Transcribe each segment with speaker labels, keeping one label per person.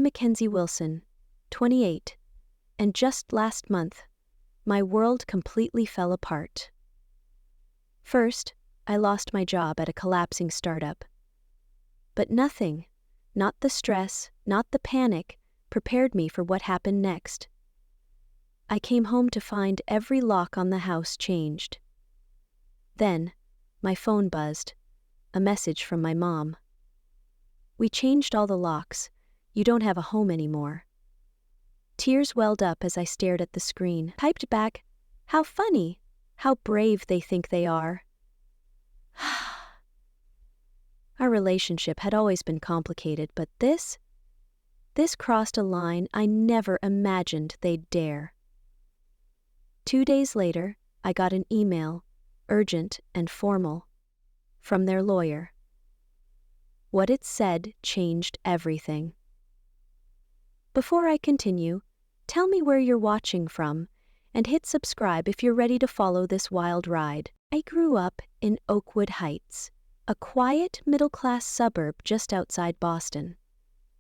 Speaker 1: Mackenzie Wilson, 28, and just last month, my world completely fell apart. First, I lost my job at a collapsing startup. But nothing, not the stress, not the panic, prepared me for what happened next. I came home to find every lock on the house changed. Then, my phone buzzed, a message from my mom. "We changed all the locks. You don't have a home anymore." Tears welled up as I stared at the screen. Typed back, "How funny, how brave they think they are." Our relationship had always been complicated, but this crossed a line I never imagined they'd dare. 2 days later, I got an email, urgent and formal, from their lawyer. What it said changed everything. Before I continue, tell me where you're watching from, and hit subscribe if you're ready to follow this wild ride. I grew up in Oakwood Heights, a quiet, middle-class suburb just outside Boston.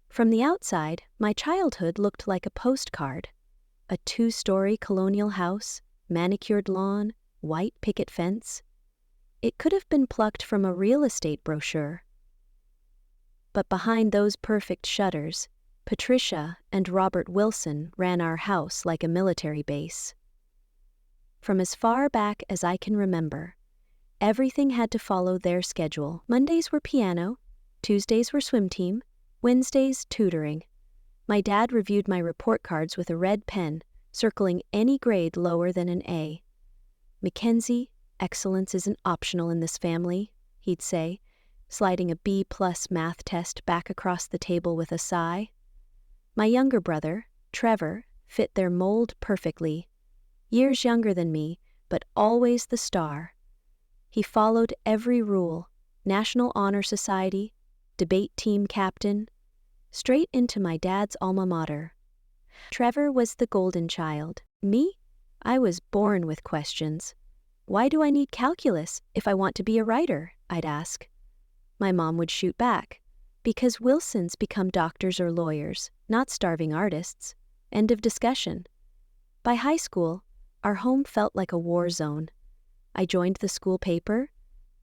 Speaker 1: From the outside, my childhood looked like a postcard. A 2-story colonial house, manicured lawn, white picket fence. It could have been plucked from a real estate brochure. But behind those perfect shutters, Patricia and Robert Wilson ran our house like a military base. From as far back as I can remember, everything had to follow their schedule. Mondays were piano, Tuesdays were swim team, Wednesdays tutoring. My dad reviewed my report cards with a red pen, circling any grade lower than an A. "Mackenzie, excellence isn't optional in this family," he'd say, sliding a B+ math test back across the table with a sigh. My younger brother, Trevor, fit their mold perfectly. Years younger than me, but always the star. He followed every rule: National Honor Society, debate team captain, straight into my dad's alma mater. Trevor was the golden child. Me? I was born with questions. "Why do I need calculus if I want to be a writer?" I'd ask. My mom would shoot back, "Because Wilsons become doctors or lawyers, not starving artists." End of discussion. By high school, our home felt like a war zone. I joined the school paper.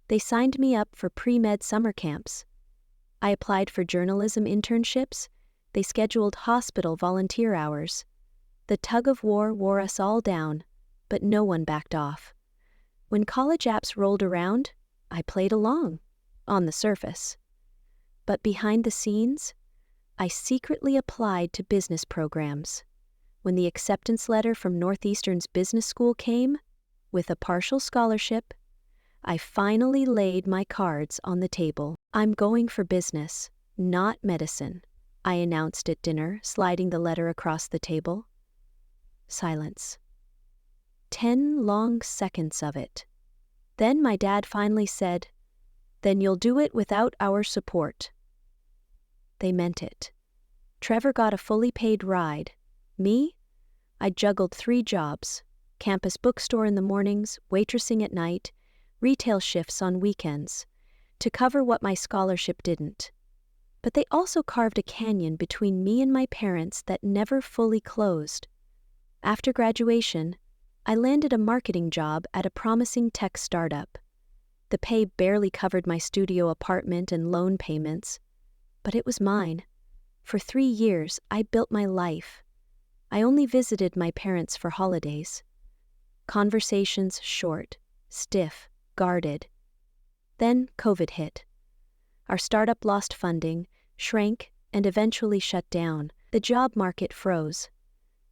Speaker 1: They signed me up for pre-med summer camps. I applied for journalism internships. They scheduled hospital volunteer hours. The tug of war wore us all down, but no one backed off. When college apps rolled around, I played along, on the surface. But behind the scenes, I secretly applied to business programs. When the acceptance letter from Northeastern's business school came, with a partial scholarship, I finally laid my cards on the table. "I'm going for business, not medicine," I announced at dinner, sliding the letter across the table. Silence. 10 long seconds of it. Then my dad finally said, "Then you'll do it without our support." They meant it. Trevor got a fully paid ride. Me? I juggled 3 jobs: campus bookstore in the mornings, waitressing at night, retail shifts on weekends, to cover what my scholarship didn't. But they also carved a canyon between me and my parents that never fully closed. After graduation, I landed a marketing job at a promising tech startup. The pay barely covered my studio apartment and loan payments, but it was mine. For 3 years, I built my life. I only visited my parents for holidays. Conversations short, stiff, guarded. Then COVID hit. Our startup lost funding, shrank, and eventually shut down. The job market froze.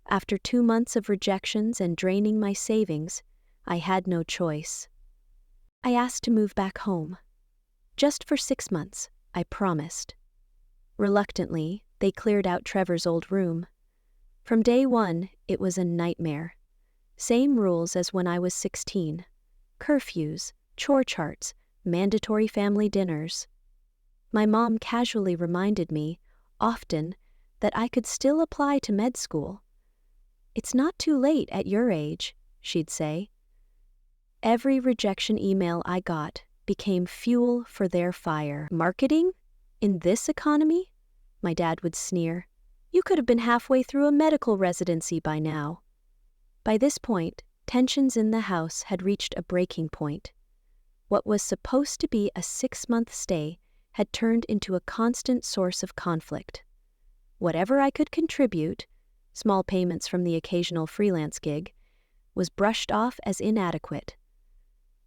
Speaker 1: After 2 months of rejections and draining my savings, I had no choice. I asked to move back home. Just for 6 months, I promised. Reluctantly, they cleared out Trevor's old room. From day one, it was a nightmare. Same rules as when I was 16. Curfews, chore charts, mandatory family dinners. My mom casually reminded me, often, that I could still apply to med school. "It's not too late at your age," she'd say. Every rejection email I got became fuel for their fire. "Marketing? In this economy?" my dad would sneer. You could have been halfway through a medical residency by now." By this point, tensions in the house had reached a breaking point. What was supposed to be a 6-month stay had turned into a constant source of conflict. Whatever I could contribute, small payments from the occasional freelance gig, was brushed off as inadequate.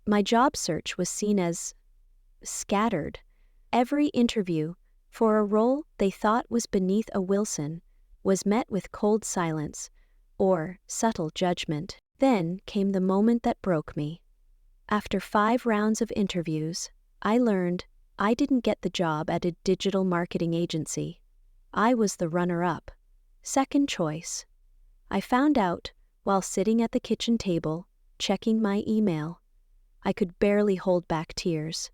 Speaker 1: My job search was seen as scattered. Every interview, for a role they thought was beneath a Wilson, was met with cold silence or subtle judgment. Then came the moment that broke me. After 5 rounds of interviews, I learned I didn't get the job at a digital marketing agency. I was the runner-up, second choice. I found out while sitting at the kitchen table, checking my email. I could barely hold back tears.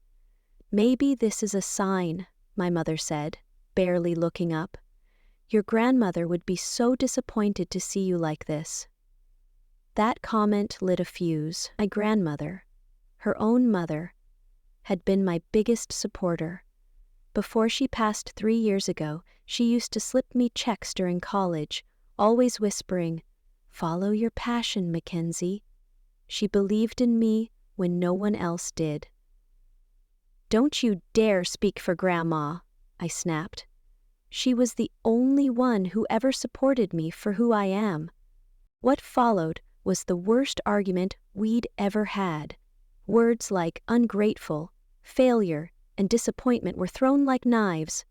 Speaker 1: "Maybe this is a sign," my mother said, barely looking up. "Your grandmother would be so disappointed to see you like this." That comment lit a fuse. My grandmother, her own mother, had been my biggest supporter. Before she passed 3 years ago, she used to slip me checks during college, always whispering, "Follow your passion, Mackenzie." She believed in me when no one else did. "Don't you dare speak for Grandma," I snapped. She was the only one who ever supported me for who I am. What followed was the worst argument we'd ever had. Words like ungrateful, failure, and disappointment were thrown like knives.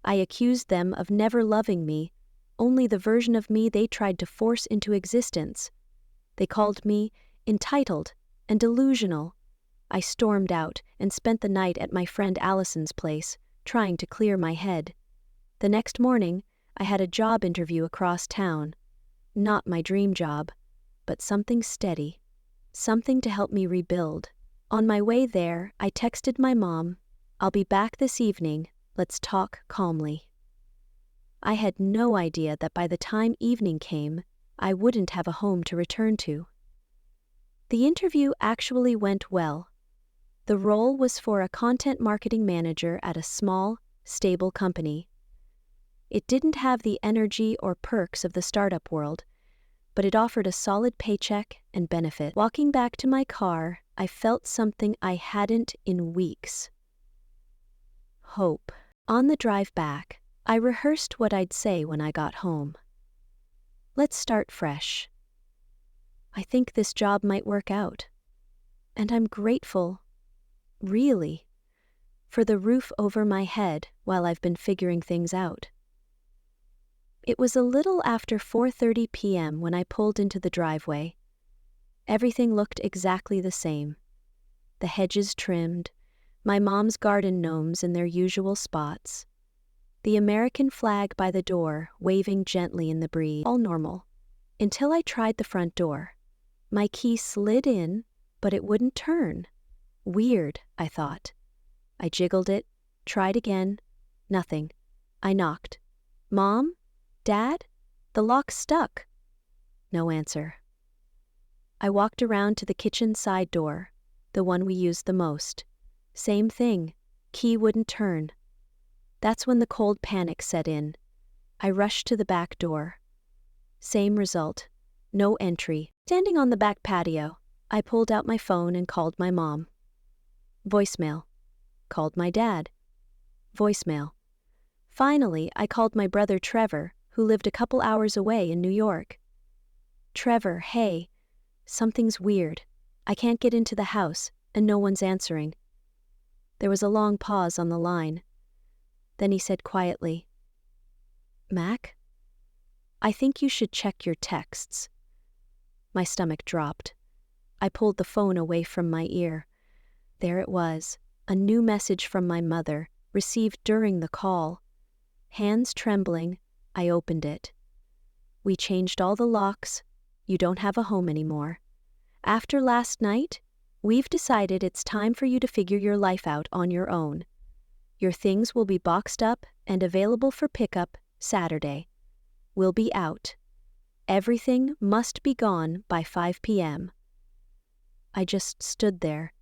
Speaker 1: I accused them of never loving me, only the version of me they tried to force into existence. They called me entitled and delusional. I stormed out and spent the night at my friend Allison's place, trying to clear my head. The next morning, I had a job interview across town. Not my dream job, but something steady, something to help me rebuild. On my way there, I texted my mom, "I'll be back this evening, let's talk calmly." I had no idea that by the time evening came, I wouldn't have a home to return to. The interview actually went well. The role was for a content marketing manager at a small, stable company. It didn't have the energy or perks of the startup world, but it offered a solid paycheck and benefit. Walking back to my car, I felt something I hadn't in weeks. Hope. On the drive back, I rehearsed what I'd say when I got home. "Let's start fresh. I think this job might work out. And I'm grateful, really, for the roof over my head while I've been figuring things out." It was a little after 4:30 p.m. when I pulled into the driveway. Everything looked exactly the same. The hedges trimmed, my mom's garden gnomes in their usual spots, the American flag by the door waving gently in the breeze. All normal. Until I tried the front door. My key slid in, but it wouldn't turn. Weird, I thought. I jiggled it, tried again. Nothing. I knocked. "Mom? Dad? The lock's stuck." No answer. I walked around to the kitchen side door, the one we used the most. Same thing. Key wouldn't turn. That's when the cold panic set in. I rushed to the back door. Same result. No entry. Standing on the back patio, I pulled out my phone and called my mom. Voicemail. Called my dad. Voicemail. Finally, I called my brother Trevor, who lived a couple hours away in New York. "Trevor, hey. Something's weird. I can't get into the house, and no one's answering." There was a long pause on the line. Then he said quietly, "Mac? I think you should check your texts." My stomach dropped. I pulled the phone away from my ear. There it was, a new message from my mother, received during the call. Hands trembling, I opened it. "We changed all the locks. You don't have a home anymore. After last night, we've decided it's time for you to figure your life out on your own. Your things will be boxed up and available for pickup Saturday. We'll be out. Everything must be gone by 5 p.m. I just stood there,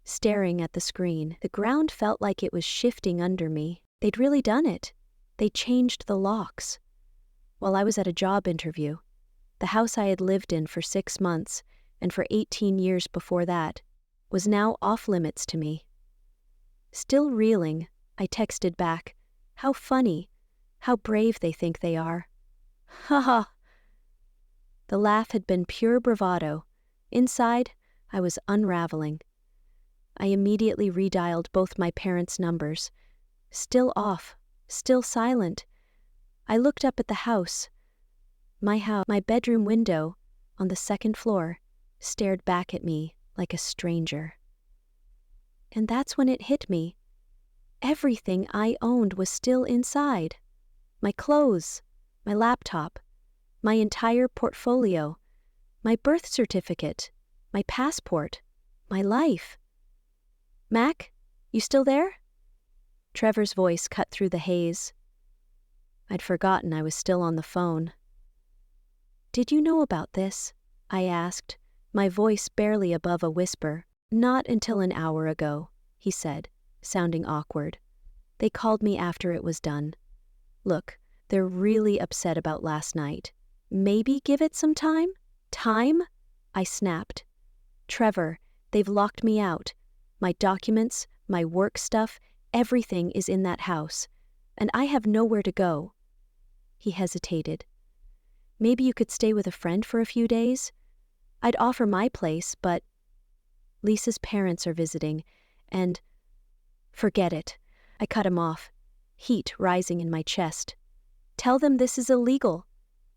Speaker 1: staring at the screen. The ground felt like it was shifting under me. They'd really done it. They changed the locks. while I was at a job interview. The house I had lived in for 6 months, and for 18 years before that, was now off limits to me. Still reeling, I texted back, "How funny, how brave they think they are." Ha ha! The laugh had been pure bravado. Inside, I was unraveling. I immediately redialed both my parents' numbers. Still off, still silent. I looked up at the house. My bedroom window, on the 2nd floor, stared back at me like a stranger. And that's when it hit me. Everything I owned was still inside. My clothes, my laptop, my entire portfolio, my birth certificate, my passport, my life. "Mac, you still there?" Trevor's voice cut through the haze. I'd forgotten I was still on the phone. "Did you know about this?" I asked, my voice barely above a whisper. "Not until an hour ago," he said, sounding awkward. "They called me after it was done. Look, they're really upset about last night. Maybe give it some time?" "Time?" I snapped. "Trevor, they've locked me out. My documents, my work stuff, everything is in that house, and I have nowhere to go." He hesitated. "Maybe you could stay with a friend for a few days? I'd offer my place, but Lisa's parents are visiting, and—" "Forget it." I cut him off, heat rising in my chest. "Tell them this is illegal.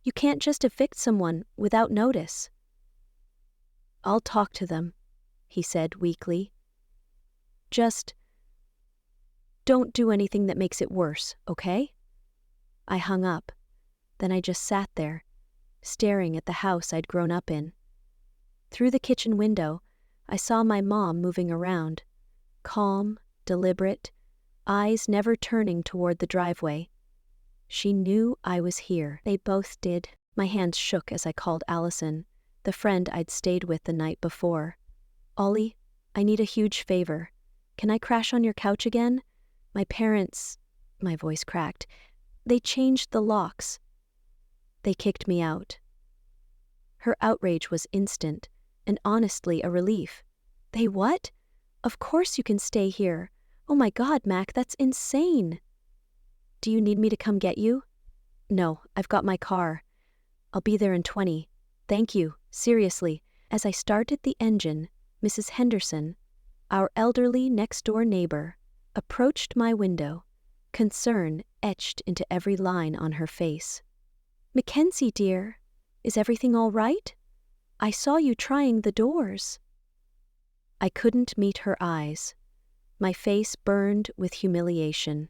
Speaker 1: You can't just evict someone without notice." "I'll talk to them," he said weakly. "Just don't do anything that makes it worse, okay?" I hung up. Then I just sat there, staring at the house I'd grown up in. Through the kitchen window, I saw my mom moving around, calm, deliberate, eyes never turning toward the driveway. She knew I was here. They both did. My hands shook as I called Allison, the friend I'd stayed with the night before. "Ollie, I need a huge favor. Can I crash on your couch again? My parents—" my voice cracked. "They changed the locks. They kicked me out." Her outrage was instant, and honestly a relief. "They what? Of course you can stay here. Oh my God, Mac, that's insane." "Do you need me to come get you?" "No, I've got my car. I'll be there in 20. Thank you, seriously." As I started the engine, Mrs. Henderson, our elderly next-door neighbor, approached my window, concern etched into every line on her face. "Mackenzie, dear, is everything all right? I saw you trying the doors." I couldn't meet her eyes. My face burned with humiliation.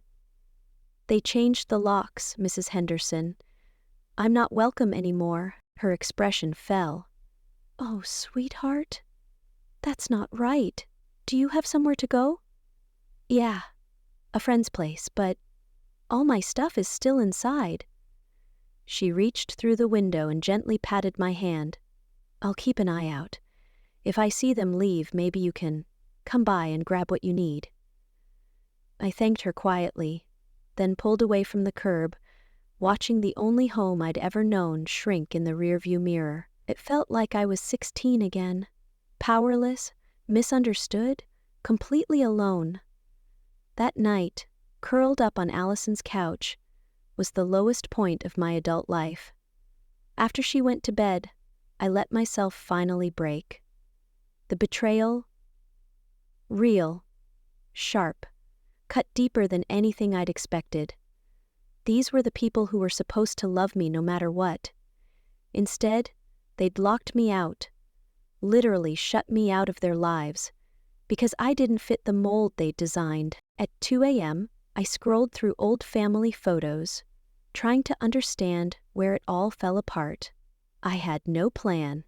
Speaker 1: "They changed the locks, Mrs. Henderson. I'm not welcome anymore." Her expression fell. "Oh, sweetheart, that's not right. Do you have somewhere to go?" "Yeah, a friend's place, but all my stuff is still inside." She reached through the window and gently patted my hand. "I'll keep an eye out. If I see them leave, maybe you can come by and grab what you need." I thanked her quietly, then pulled away from the curb, watching the only home I'd ever known shrink in the rearview mirror. It felt like I was 16 again, powerless, misunderstood, completely alone. That night, curled up on Allison's couch, was the lowest point of my adult life. After she went to bed, I let myself finally break. The betrayal, real, sharp, cut deeper than anything I'd expected. These were the people who were supposed to love me no matter what. Instead, they'd locked me out, literally shut me out of their lives, because I didn't fit the mold they'd designed. At 2 a.m., I scrolled through old family photos, trying to understand where it all fell apart. I had no plan,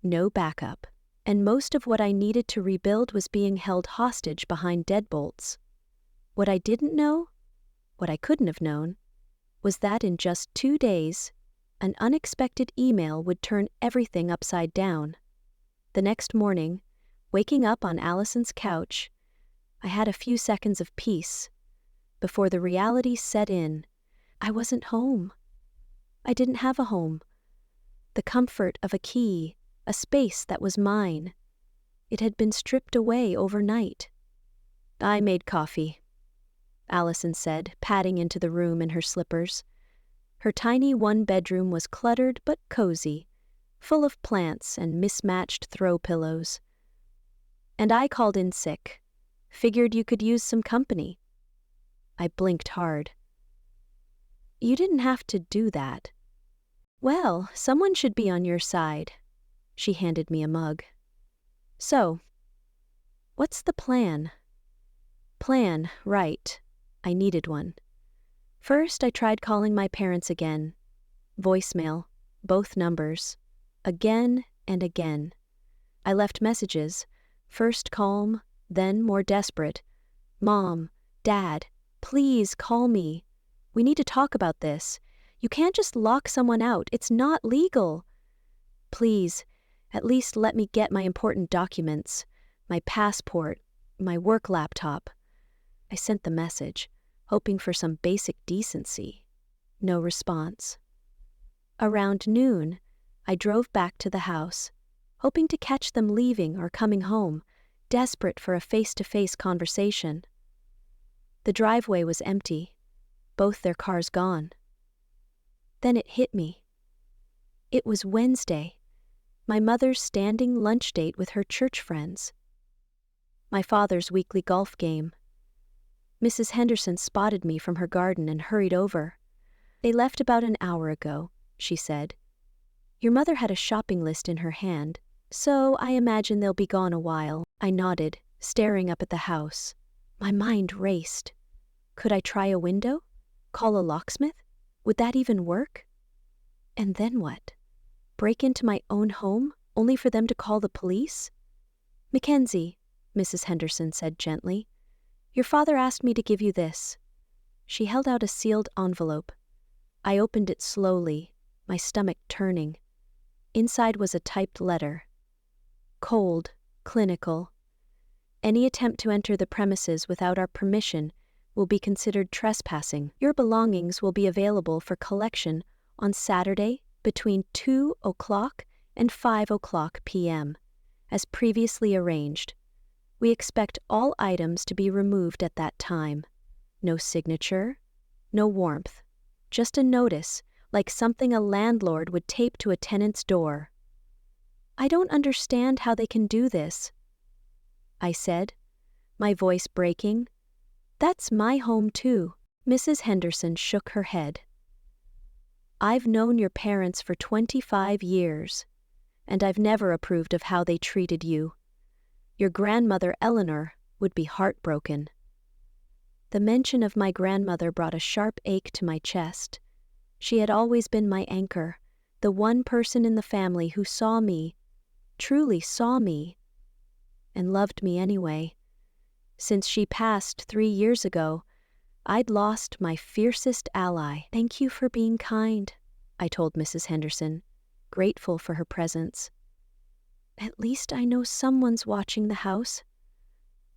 Speaker 1: no backup, and most of what I needed to rebuild was being held hostage behind deadbolts. What I didn't know, what I couldn't have known, was that in just 2 days, an unexpected email would turn everything upside down. The next morning, waking up on Allison's couch, I had a few seconds of peace. Before the reality set in, I wasn't home. I didn't have a home. The comfort of a key, a space that was mine. It had been stripped away overnight. "I made coffee," Allison said, padding into the room in her slippers. Her tiny one-bedroom was cluttered but cozy, full of plants and mismatched throw pillows. "And I called in sick. Figured you could use some company." I blinked hard. "You didn't have to do that." "Well, someone should be on your side." She handed me a mug. "So, what's the plan?" Plan, right. I needed one. First, I tried calling my parents again. Voicemail, both numbers. Again and again. I left messages, first calm, then more desperate. "Mom, Dad, please call me. We need to talk about this. You can't just lock someone out. It's not legal. Please, at least let me get my important documents, my passport, my work laptop." I sent the message, hoping for some basic decency. No response. Around noon, I drove back to the house, hoping to catch them leaving or coming home, desperate for a face-to-face conversation. The driveway was empty, both their cars gone. Then it hit me. It was Wednesday, my mother's standing lunch date with her church friends. My father's weekly golf game. Mrs. Henderson spotted me from her garden and hurried over. "They left about an hour ago," she said. "Your mother had a shopping list in her hand, so I imagine they'll be gone a while." I nodded, staring up at the house. My mind raced. Could I try a window? Call a locksmith? Would that even work? And then what? Break into my own home, only for them to call the police? "Mackenzie," Mrs. Henderson said gently, "your father asked me to give you this." She held out a sealed envelope. I opened it slowly, my stomach turning. Inside was a typed letter. Cold, clinical. "Any attempt to enter the premises without our permission will be considered trespassing. Your belongings will be available for collection on Saturday between 2 o'clock and 5 o'clock p.m., as previously arranged. We expect all items to be removed at that time. No signature, no warmth, just a notice, like something a landlord would tape to a tenant's door." "I don't understand how they can do this," I said, my voice breaking. "That's my home too." Mrs. Henderson shook her head. "I've known your parents for 25 years, and I've never approved of how they treated you. Your grandmother Eleanor would be heartbroken." The mention of my grandmother brought a sharp ache to my chest. She had always been my anchor, the one person in the family who saw me, truly saw me, and loved me anyway. Since she passed 3 years ago, I'd lost my fiercest ally. "Thank you for being kind," I told Mrs. Henderson, grateful for her presence. "At least I know someone's watching the house.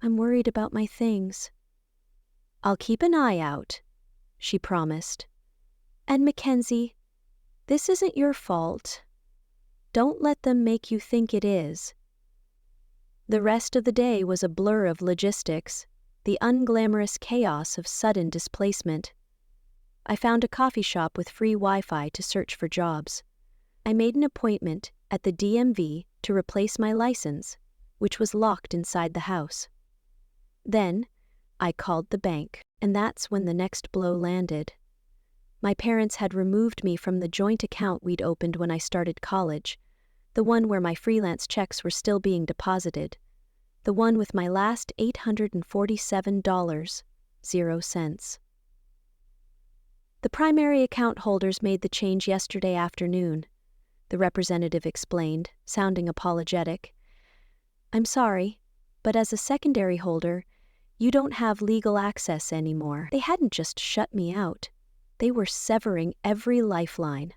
Speaker 1: I'm worried about my things." "I'll keep an eye out," she promised. "And Mackenzie, this isn't your fault. Don't let them make you think it is." The rest of the day was a blur of logistics, the unglamorous chaos of sudden displacement. I found a coffee shop with free Wi-Fi to search for jobs. I made an appointment at the DMV to replace my license, which was locked inside the house. Then, I called the bank, and that's when the next blow landed. My parents had removed me from the joint account we'd opened when I started college, the one where my freelance checks were still being deposited, the one with my last $847.00. "The primary account holders made the change yesterday afternoon," the representative explained, sounding apologetic. "I'm sorry, but as a secondary holder, you don't have legal access anymore." They hadn't just shut me out. They were severing every lifeline.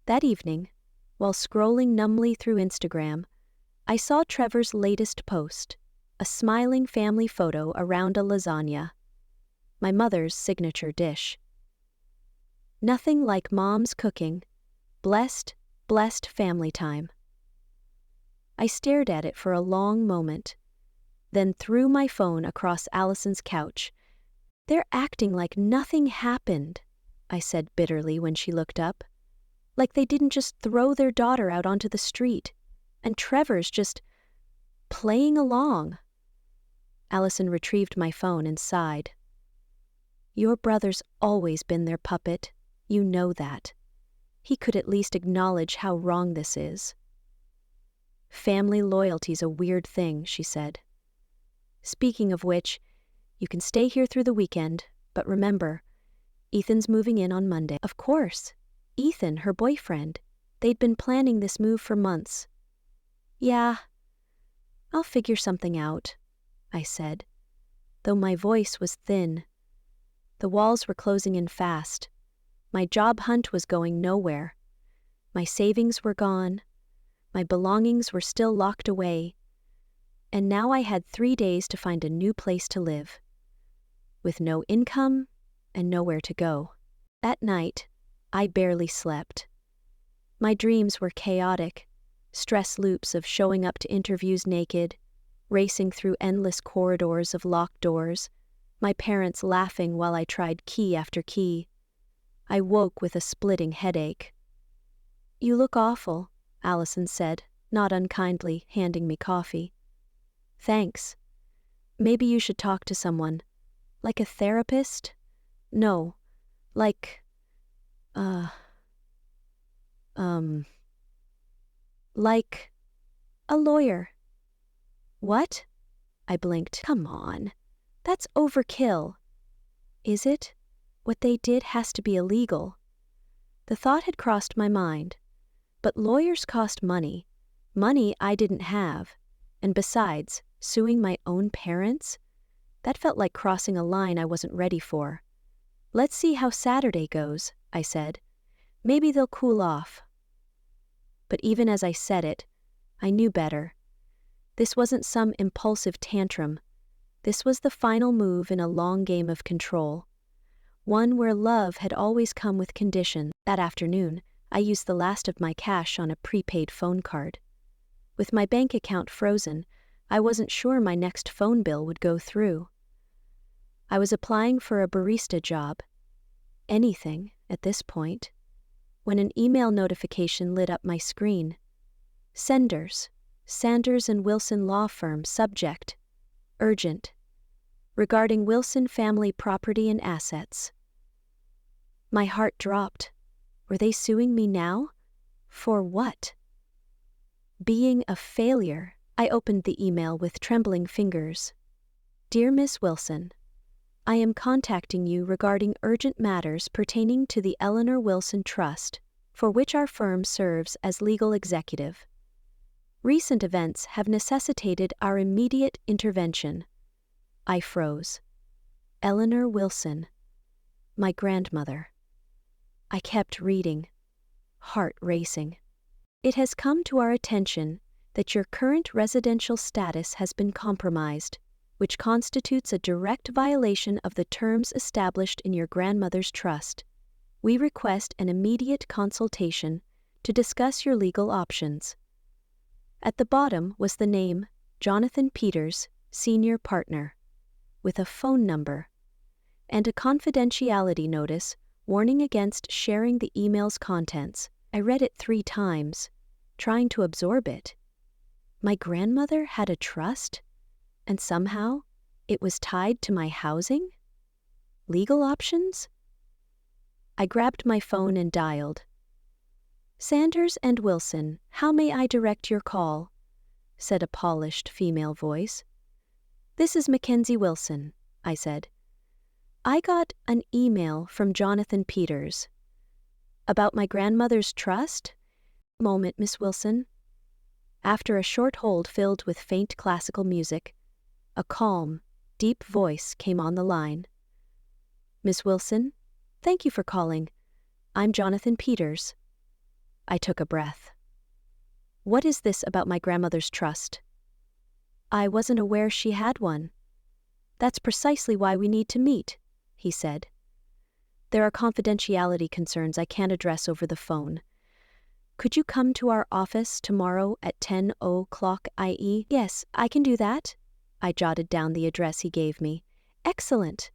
Speaker 1: That evening, while scrolling numbly through Instagram, I saw Trevor's latest post, a smiling family photo around a lasagna, my mother's signature dish. Nothing like Mom's cooking. Blessed, blessed family time. I stared at it for a long moment, then threw my phone across Allison's couch. "They're acting like nothing happened," I said bitterly when she looked up. "Like they didn't just throw their daughter out onto the street, and Trevor's just playing along." Allison retrieved my phone and sighed. "Your brother's always been their puppet. You know that. He could at least acknowledge how wrong this is." "Family loyalty's a weird thing," she said. "Speaking of which, you can stay here through the weekend, but remember, Ethan's moving in on Monday." Of course. Ethan, her boyfriend. They'd been planning this move for months. "Yeah, I'll figure something out," I said, though my voice was thin. The walls were closing in fast. My job hunt was going nowhere. My savings were gone. My belongings were still locked away. And now I had 3 days to find a new place to live, with no income and nowhere to go. At night, I barely slept. My dreams were chaotic, stress loops of showing up to interviews naked, racing through endless corridors of locked doors, my parents laughing while I tried key after key. I woke with a splitting headache. "You look awful," Allison said, not unkindly, handing me coffee. "Thanks. Maybe you should talk to someone. Like a therapist? No, like, like a lawyer." "What?" I blinked. "Come on. That's overkill." "Is it? What they did has to be illegal." The thought had crossed my mind. But lawyers cost money. Money I didn't have. And besides, suing my own parents? That felt like crossing a line I wasn't ready for. "Let's see how Saturday goes," I said. "Maybe they'll cool off." But even as I said it, I knew better. This wasn't some impulsive tantrum. This was the final move in a long game of control. One where love had always come with conditions. That afternoon, I used the last of my cash on a prepaid phone card. With my bank account frozen, I wasn't sure my next phone bill would go through. I was applying for a barista job. Anything, at this point. When an email notification lit up my screen. Senders, Sanders and Wilson Law Firm, subject, urgent. Regarding Wilson family property and assets. My heart dropped. Were they suing me now? For what? Being a failure, I opened the email with trembling fingers. "Dear Miss Wilson, I am contacting you regarding urgent matters pertaining to the Eleanor Wilson Trust, for which our firm serves as legal executive. Recent events have necessitated our immediate intervention." I froze. Eleanor Wilson. My grandmother. I kept reading, heart racing. "It has come to our attention that your current residential status has been compromised, which constitutes a direct violation of the terms established in your grandmother's trust. We request an immediate consultation to discuss your legal options." At the bottom was the name, Jonathan Peters, Senior Partner, with a phone number, and a confidentiality notice warning against sharing the email's contents. I read it 3 times, trying to absorb it. My grandmother had a trust, and somehow it was tied to my housing? Legal options? I grabbed my phone and dialed. "Sanders and Wilson, how may I direct your call?" said a polished female voice. "This is Mackenzie Wilson," I said. "I got an email from Jonathan Peters. About my grandmother's trust?" "Moment, Miss Wilson." After a short hold filled with faint classical music, a calm, deep voice came on the line. "Miss Wilson, thank you for calling. I'm Jonathan Peters." I took a breath. "What is this about my grandmother's trust?" "I wasn't aware she had one." "That's precisely why we need to meet," he said. There are confidentiality concerns I can't address over the phone. Could you come to our office tomorrow at 10 o'clock IE? Yes, I can do that. I jotted down the address he gave me. Excellent.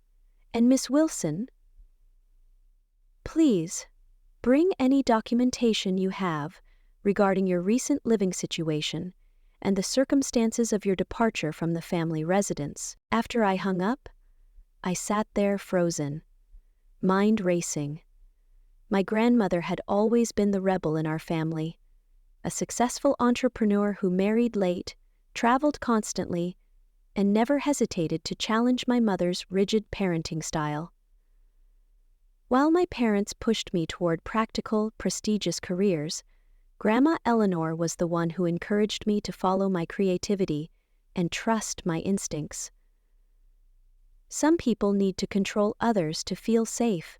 Speaker 1: And Miss Wilson, please, bring any documentation you have regarding your recent living situation and the circumstances of your departure from the family residence. After I hung up, I sat there frozen, mind racing. My grandmother had always been the rebel in our family, a successful entrepreneur who married late, traveled constantly, and never hesitated to challenge my mother's rigid parenting style. While my parents pushed me toward practical, prestigious careers, Grandma Eleanor was the one who encouraged me to follow my creativity and trust my instincts. Some people need to control others to feel safe,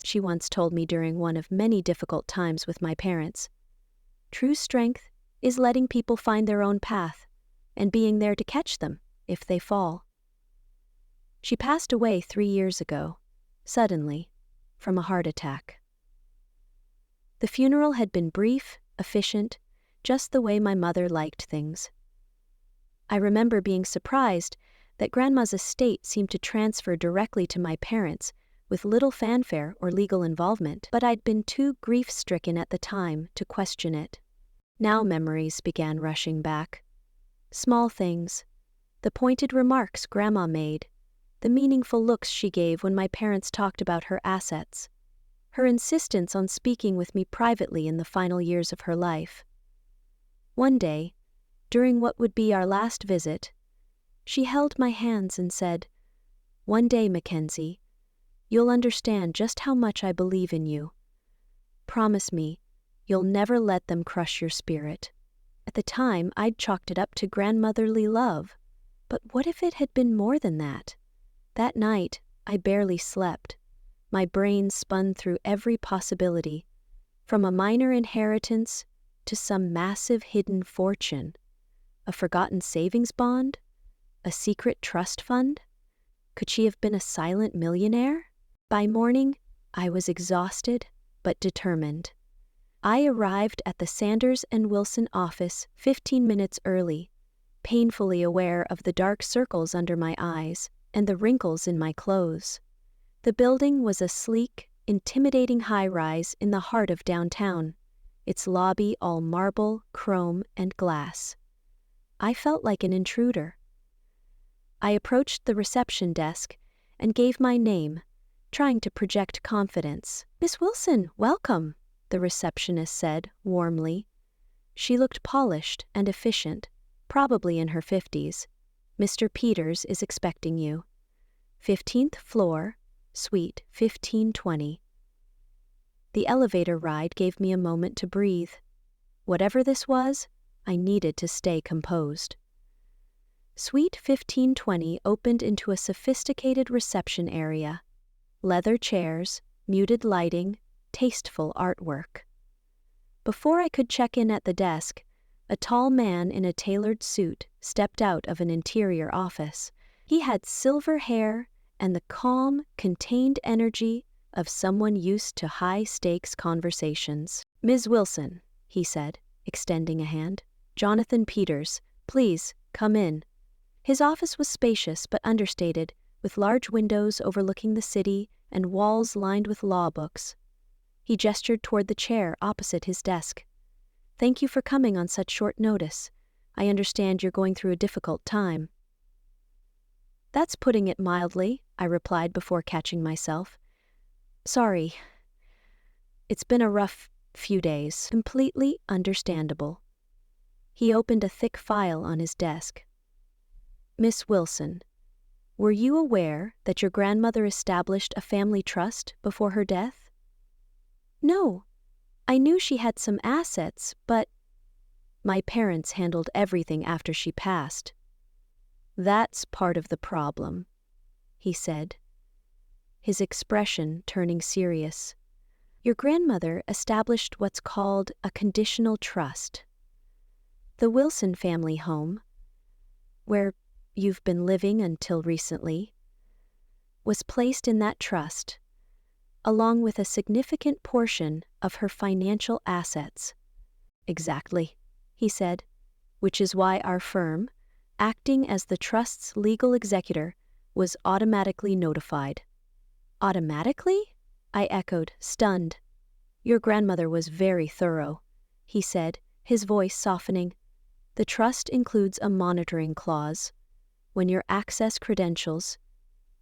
Speaker 1: she once told me during one of many difficult times with my parents. True strength is letting people find their own path and being there to catch them if they fall. She passed away 3 years ago, suddenly, from a heart attack. The funeral had been brief, efficient, just the way my mother liked things. I remember being surprised that Grandma's estate seemed to transfer directly to my parents with little fanfare or legal involvement, but I'd been too grief-stricken at the time to question it. Now memories began rushing back. Small things, the pointed remarks Grandma made, the meaningful looks she gave when my parents talked about her assets, her insistence on speaking with me privately in the final years of her life. One day, during what would be our last visit, she held my hands and said, "One day, Mackenzie, you'll understand just how much I believe in you. Promise me, you'll never let them crush your spirit." At the time, I'd chalked it up to grandmotherly love. But what if it had been more than that? That night, I barely slept. My brain spun through every possibility, from a minor inheritance to some massive hidden fortune. A forgotten savings bond? A secret trust fund? Could she have been a silent millionaire? By morning, I was exhausted but determined. I arrived at the Sanders and Wilson office 15 minutes early, painfully aware of the dark circles under my eyes and the wrinkles in my clothes. The building was a sleek, intimidating high-rise in the heart of downtown, its lobby all marble, chrome, and glass. I felt like an intruder. I approached the reception desk and gave my name, trying to project confidence. "Miss Wilson, welcome," the receptionist said warmly. She looked polished and efficient, probably in her 50s. "Mr. Peters is expecting you. 15th floor, suite 1520. The elevator ride gave me a moment to breathe. Whatever this was, I needed to stay composed. Suite 1520 opened into a sophisticated reception area. Leather chairs, muted lighting, tasteful artwork. Before I could check in at the desk, a tall man in a tailored suit stepped out of an interior office. He had silver hair and the calm, contained energy of someone used to high-stakes conversations. "Ms. Wilson," he said, extending a hand. "Jonathan Peters, please, come in." His office was spacious but understated, with large windows overlooking the city and walls lined with law books. He gestured toward the chair opposite his desk. "Thank you for coming on such short notice. I understand you're going through a difficult time." "That's putting it mildly," I replied before catching myself. "Sorry. It's been a rough few days." "Completely understandable." He opened a thick file on his desk. "Miss Wilson, were you aware that your grandmother established a family trust before her death?" "No. I knew she had some assets, but—" "My parents handled everything after she passed." "That's part of the problem," he said, his expression turning serious. "Your grandmother established what's called a conditional trust. The Wilson family home, where you've been living until recently, was placed in that trust, along with a significant portion of her financial assets. Exactly, he said, which is why our firm, acting as the trust's legal executor, was automatically notified. Automatically? I echoed, stunned. Your grandmother was very thorough, he said, his voice softening. The trust includes a monitoring clause. When your access credentials,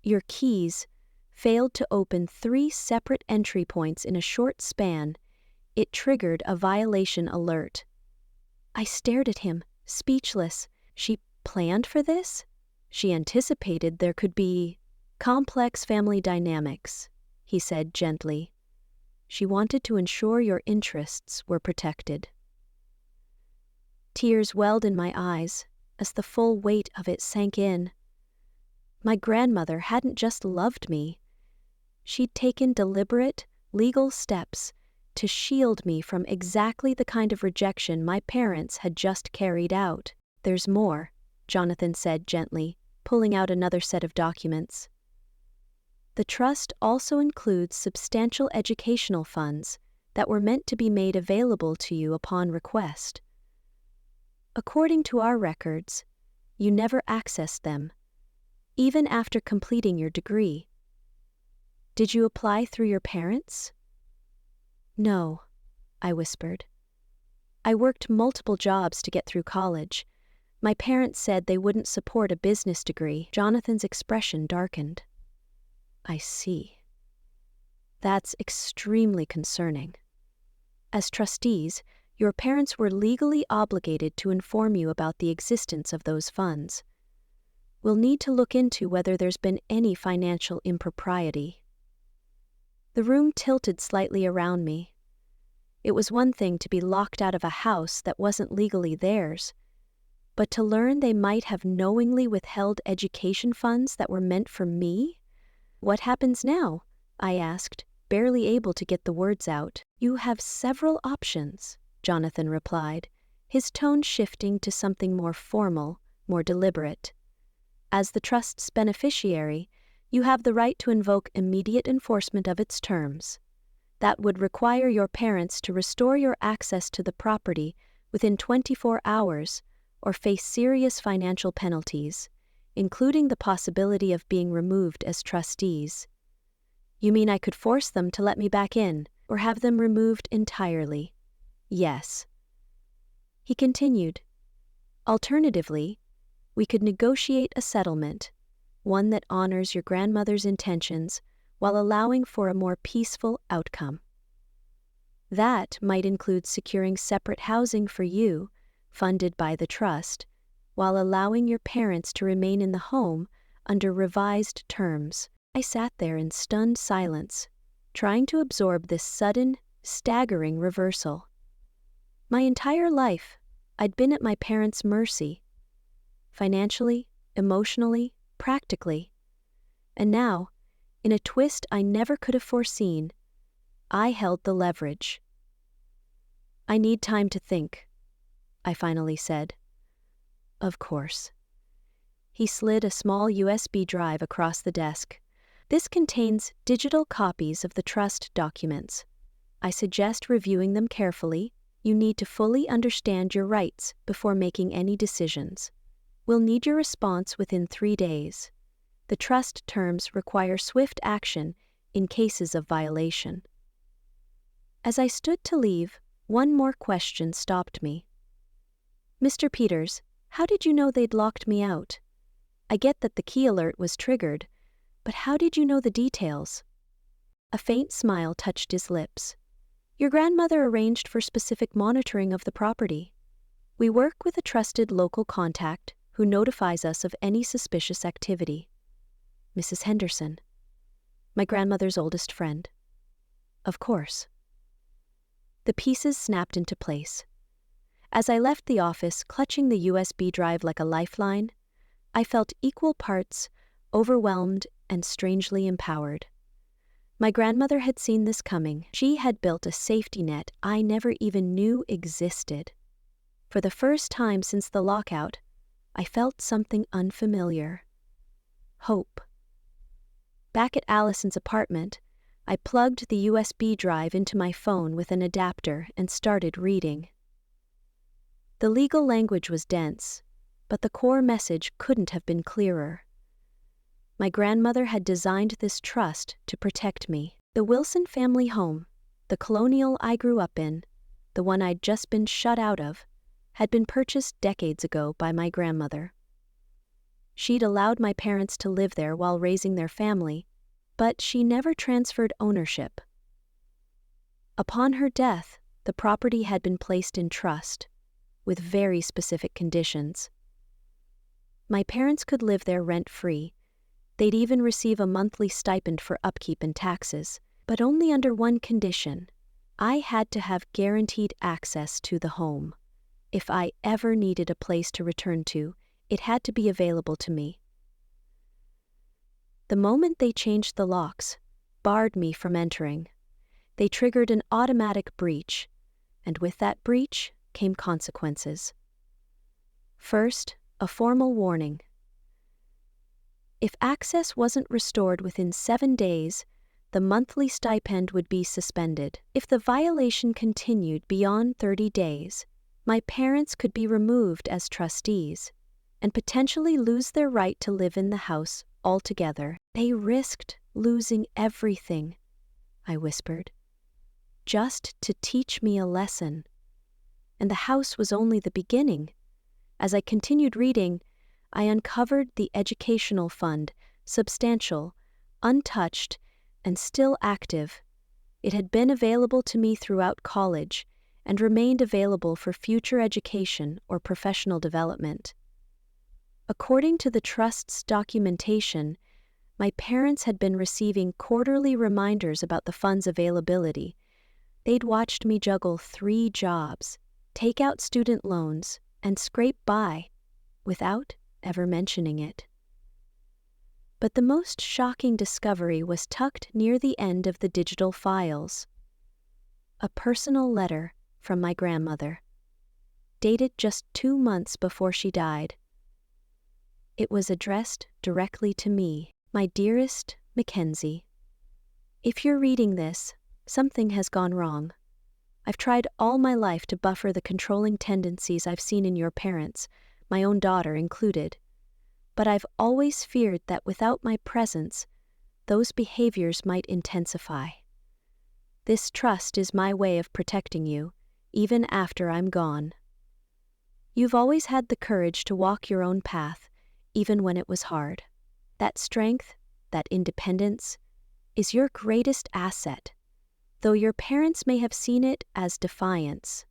Speaker 1: your keys, failed to open 3 separate entry points in a short span, it triggered a violation alert. I stared at him, speechless. She planned for this? She anticipated there could be complex family dynamics, he said gently. She wanted to ensure your interests were protected. Tears welled in my eyes as the full weight of it sank in. My grandmother hadn't just loved me. She'd taken deliberate, legal steps to shield me from exactly the kind of rejection my parents had just carried out. There's more, Jonathan said gently, pulling out another set of documents. The trust also includes substantial educational funds that were meant to be made available to you upon request. According to our records, you never accessed them, even after completing your degree. Did you apply through your parents? No, I whispered. I worked multiple jobs to get through college. My parents said they wouldn't support a business degree. Jonathan's expression darkened. I see. That's extremely concerning. As trustees, your parents were legally obligated to inform you about the existence of those funds. We'll need to look into whether there's been any financial impropriety. The room tilted slightly around me. It was one thing to be locked out of a house that wasn't legally theirs, but to learn they might have knowingly withheld education funds that were meant for me? What happens now? I asked, barely able to get the words out. You have several options, Jonathan replied, his tone shifting to something more formal, more deliberate. As the trust's beneficiary, you have the right to invoke immediate enforcement of its terms. That would require your parents to restore your access to the property within 24 hours or face serious financial penalties, including the possibility of being removed as trustees. You mean I could force them to let me back in, or have them removed entirely? Yes. He continued. Alternatively, we could negotiate a settlement, one that honors your grandmother's intentions while allowing for a more peaceful outcome. That might include securing separate housing for you, funded by the trust, while allowing your parents to remain in the home under revised terms. I sat there in stunned silence, trying to absorb this sudden, staggering reversal. My entire life, I'd been at my parents' mercy, financially, emotionally, practically. And now, in a twist I never could have foreseen, I held the leverage. I need time to think, I finally said. Of course. He slid a small USB drive across the desk. This contains digital copies of the trust documents. I suggest reviewing them carefully. You need to fully understand your rights before making any decisions. We'll need your response within 3 days. The trust terms require swift action in cases of violation. As I stood to leave, one more question stopped me. Mr. Peters, how did you know they'd locked me out? I get that the key alert was triggered, but how did you know the details? A faint smile touched his lips. Your grandmother arranged for specific monitoring of the property. We work with a trusted local contact who notifies us of any suspicious activity. Mrs. Henderson, my grandmother's oldest friend. Of course. The pieces snapped into place. As I left the office, clutching the USB drive like a lifeline, I felt equal parts overwhelmed and strangely empowered. My grandmother had seen this coming. She had built a safety net I never even knew existed. For the first time since the lockout, I felt something unfamiliar. Hope. Back at Allison's apartment, I plugged the USB drive into my phone with an adapter and started reading. The legal language was dense, but the core message couldn't have been clearer. My grandmother had designed this trust to protect me. The Wilson family home, the colonial I grew up in, the one I'd just been shut out of, had been purchased decades ago by my grandmother. She'd allowed my parents to live there while raising their family, but she never transferred ownership. Upon her death, the property had been placed in trust, with very specific conditions. My parents could live there rent-free. They'd even receive a monthly stipend for upkeep and taxes, but only under one condition. I had to have guaranteed access to the home. If I ever needed a place to return to, it had to be available to me. The moment they changed the locks, barred me from entering, they triggered an automatic breach, and with that breach came consequences. First, a formal warning. If access wasn't restored within 7 days, the monthly stipend would be suspended. If the violation continued beyond 30 days, my parents could be removed as trustees and potentially lose their right to live in the house altogether. They risked losing everything, I whispered, just to teach me a lesson. And the house was only the beginning. As I continued reading, I uncovered the educational fund, substantial, untouched, and still active. It had been available to me throughout college and remained available for future education or professional development. According to the trust's documentation, my parents had been receiving quarterly reminders about the fund's availability. They'd watched me juggle 3 jobs, take out student loans, and scrape by, without ever mentioning it. But the most shocking discovery was tucked near the end of the digital files. A personal letter from my grandmother, dated just 2 months before she died. It was addressed directly to me. My dearest Mackenzie, if you're reading this, something has gone wrong. I've tried all my life to buffer the controlling tendencies I've seen in your parents, my own daughter included. But I've always feared that without my presence, those behaviors might intensify. This trust is my way of protecting you, even after I'm gone. You've always had the courage to walk your own path, even when it was hard. That strength, that independence, is your greatest asset, though your parents may have seen it as defiance.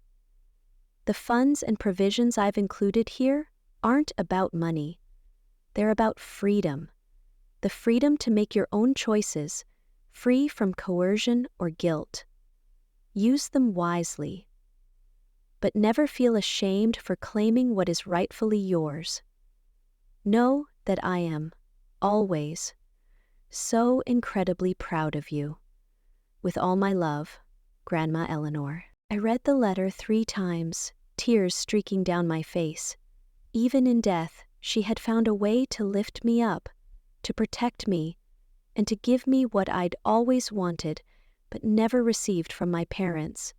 Speaker 1: The funds and provisions I've included here aren't about money. They're about freedom. The freedom to make your own choices, free from coercion or guilt. Use them wisely, but never feel ashamed for claiming what is rightfully yours. Know that I am, always, so incredibly proud of you. With all my love, Grandma Eleanor. I read the letter 3 times, tears streaking down my face. Even in death, she had found a way to lift me up, to protect me, and to give me what I'd always wanted but never received from my parents: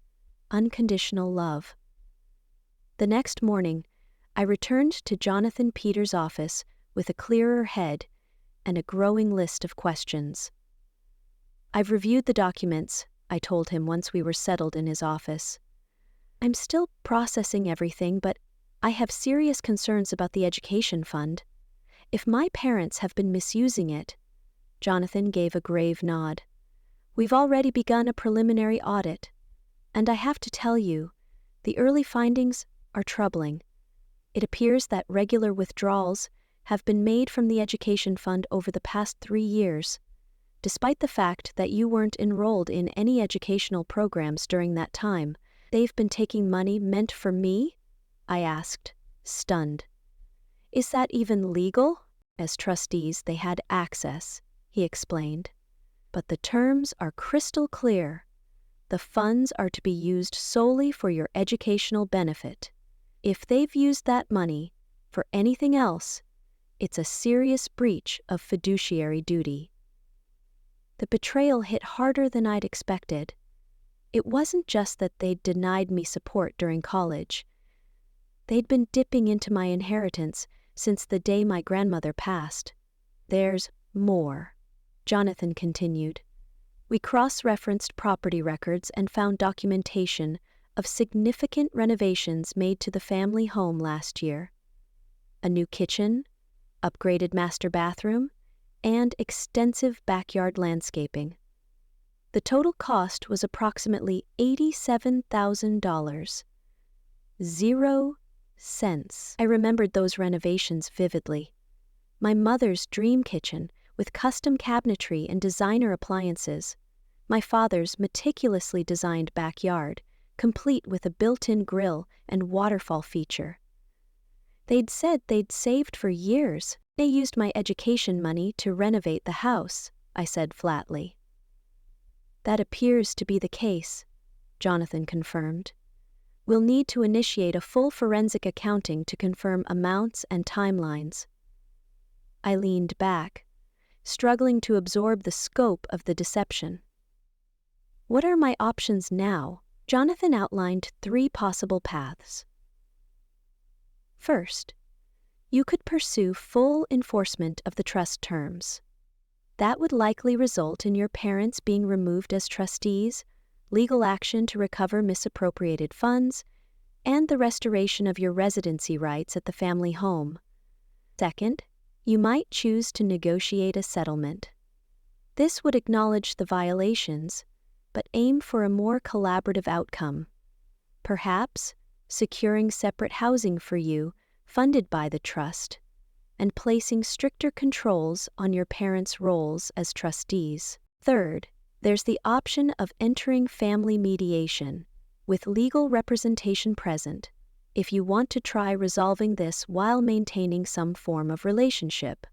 Speaker 1: unconditional love. The next morning, I returned to Jonathan Peters' office with a clearer head and a growing list of questions. I've reviewed the documents, I told him once we were settled in his office. I'm still processing everything, but I have serious concerns about the education fund. If my parents have been misusing it— Jonathan gave a grave nod. We've already begun a preliminary audit, and I have to tell you, the early findings are troubling. It appears that regular withdrawals have been made from the education fund over the past 3 years, despite the fact that you weren't enrolled in any educational programs during that time. They've been taking money meant for me? I asked, stunned. Is that even legal? As trustees, they had access, he explained. But the terms are crystal clear. The funds are to be used solely for your educational benefit. If they've used that money for anything else, it's a serious breach of fiduciary duty. The betrayal hit harder than I'd expected. It wasn't just that they'd denied me support during college. They'd been dipping into my inheritance since the day my grandmother passed. "There's more," Jonathan continued. "We cross-referenced property records and found documentation of significant renovations made to the family home last year. A new kitchen, upgraded master bathroom, and extensive backyard landscaping. The total cost was approximately $87,000. 0 cents. I remembered those renovations vividly. My mother's dream kitchen with custom cabinetry and designer appliances. My father's meticulously designed backyard, complete with a built-in grill and waterfall feature. They'd said they'd saved for years. They used my education money to renovate the house, I said flatly. "That appears to be the case," Jonathan confirmed. "We'll need to initiate a full forensic accounting to confirm amounts and timelines." I leaned back, struggling to absorb the scope of the deception. "What are my options now?" Jonathan outlined 3 possible paths. First, you could pursue full enforcement of the trust terms. That would likely result in your parents being removed as trustees, legal action to recover misappropriated funds, and the restoration of your residency rights at the family home. Second, you might choose to negotiate a settlement. This would acknowledge the violations, but aim for a more collaborative outcome. Perhaps securing separate housing for you, funded by the trust, and placing stricter controls on your parents' roles as trustees. Third, there's the option of entering family mediation, with legal representation present, if you want to try resolving this while maintaining some form of relationship.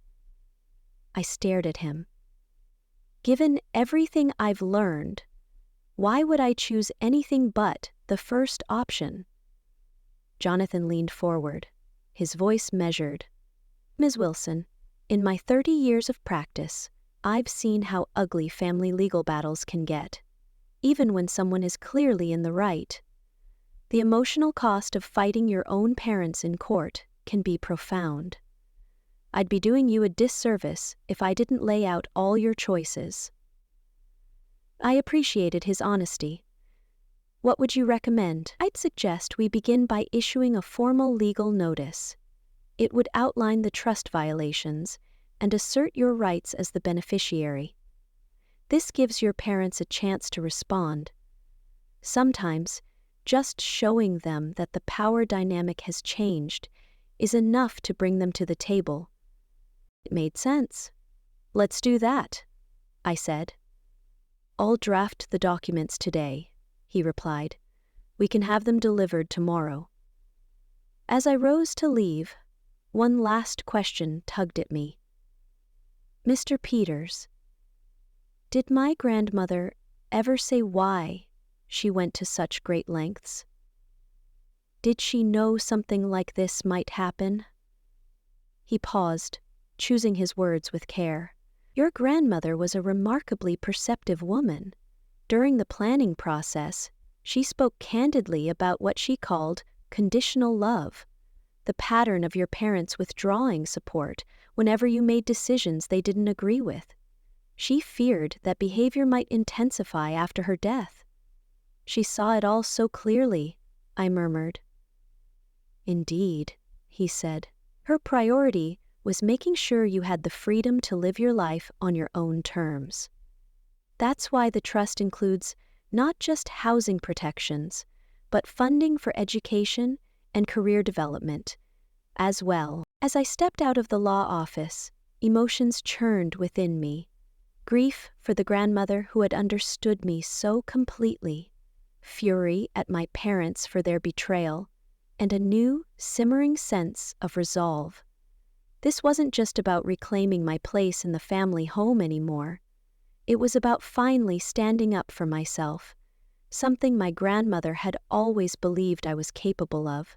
Speaker 1: I stared at him. Given everything I've learned, why would I choose anything but the first option? Jonathan leaned forward, his voice measured. "Ms. Wilson, in my 30 years of practice, I've seen how ugly family legal battles can get, even when someone is clearly in the right. The emotional cost of fighting your own parents in court can be profound. I'd be doing you a disservice if I didn't lay out all your choices." I appreciated his honesty. "What would you recommend?" "I'd suggest we begin by issuing a formal legal notice. It would outline the trust violations and assert your rights as the beneficiary. This gives your parents a chance to respond. Sometimes, just showing them that the power dynamic has changed is enough to bring them to the table." It made sense. "Let's do that," I said. "I'll draft the documents today," he replied. "We can have them delivered tomorrow." As I rose to leave, one last question tugged at me. "Mr. Peters, did my grandmother ever say why she went to such great lengths? Did she know something like this might happen?" He paused, choosing his words with care. "Your grandmother was a remarkably perceptive woman. During the planning process, she spoke candidly about what she called conditional love, the pattern of your parents withdrawing support whenever you made decisions they didn't agree with. She feared that behavior might intensify after her death. She saw it all so clearly," I murmured. "Indeed," he said. "Her priority was making sure you had the freedom to live your life on your own terms. That's why the trust includes not just housing protections, but funding for education and career development as well." As I stepped out of the law office, emotions churned within me. Grief for the grandmother who had understood me so completely, fury at my parents for their betrayal, and a new, simmering sense of resolve. This wasn't just about reclaiming my place in the family home anymore. It was about finally standing up for myself, something my grandmother had always believed I was capable of.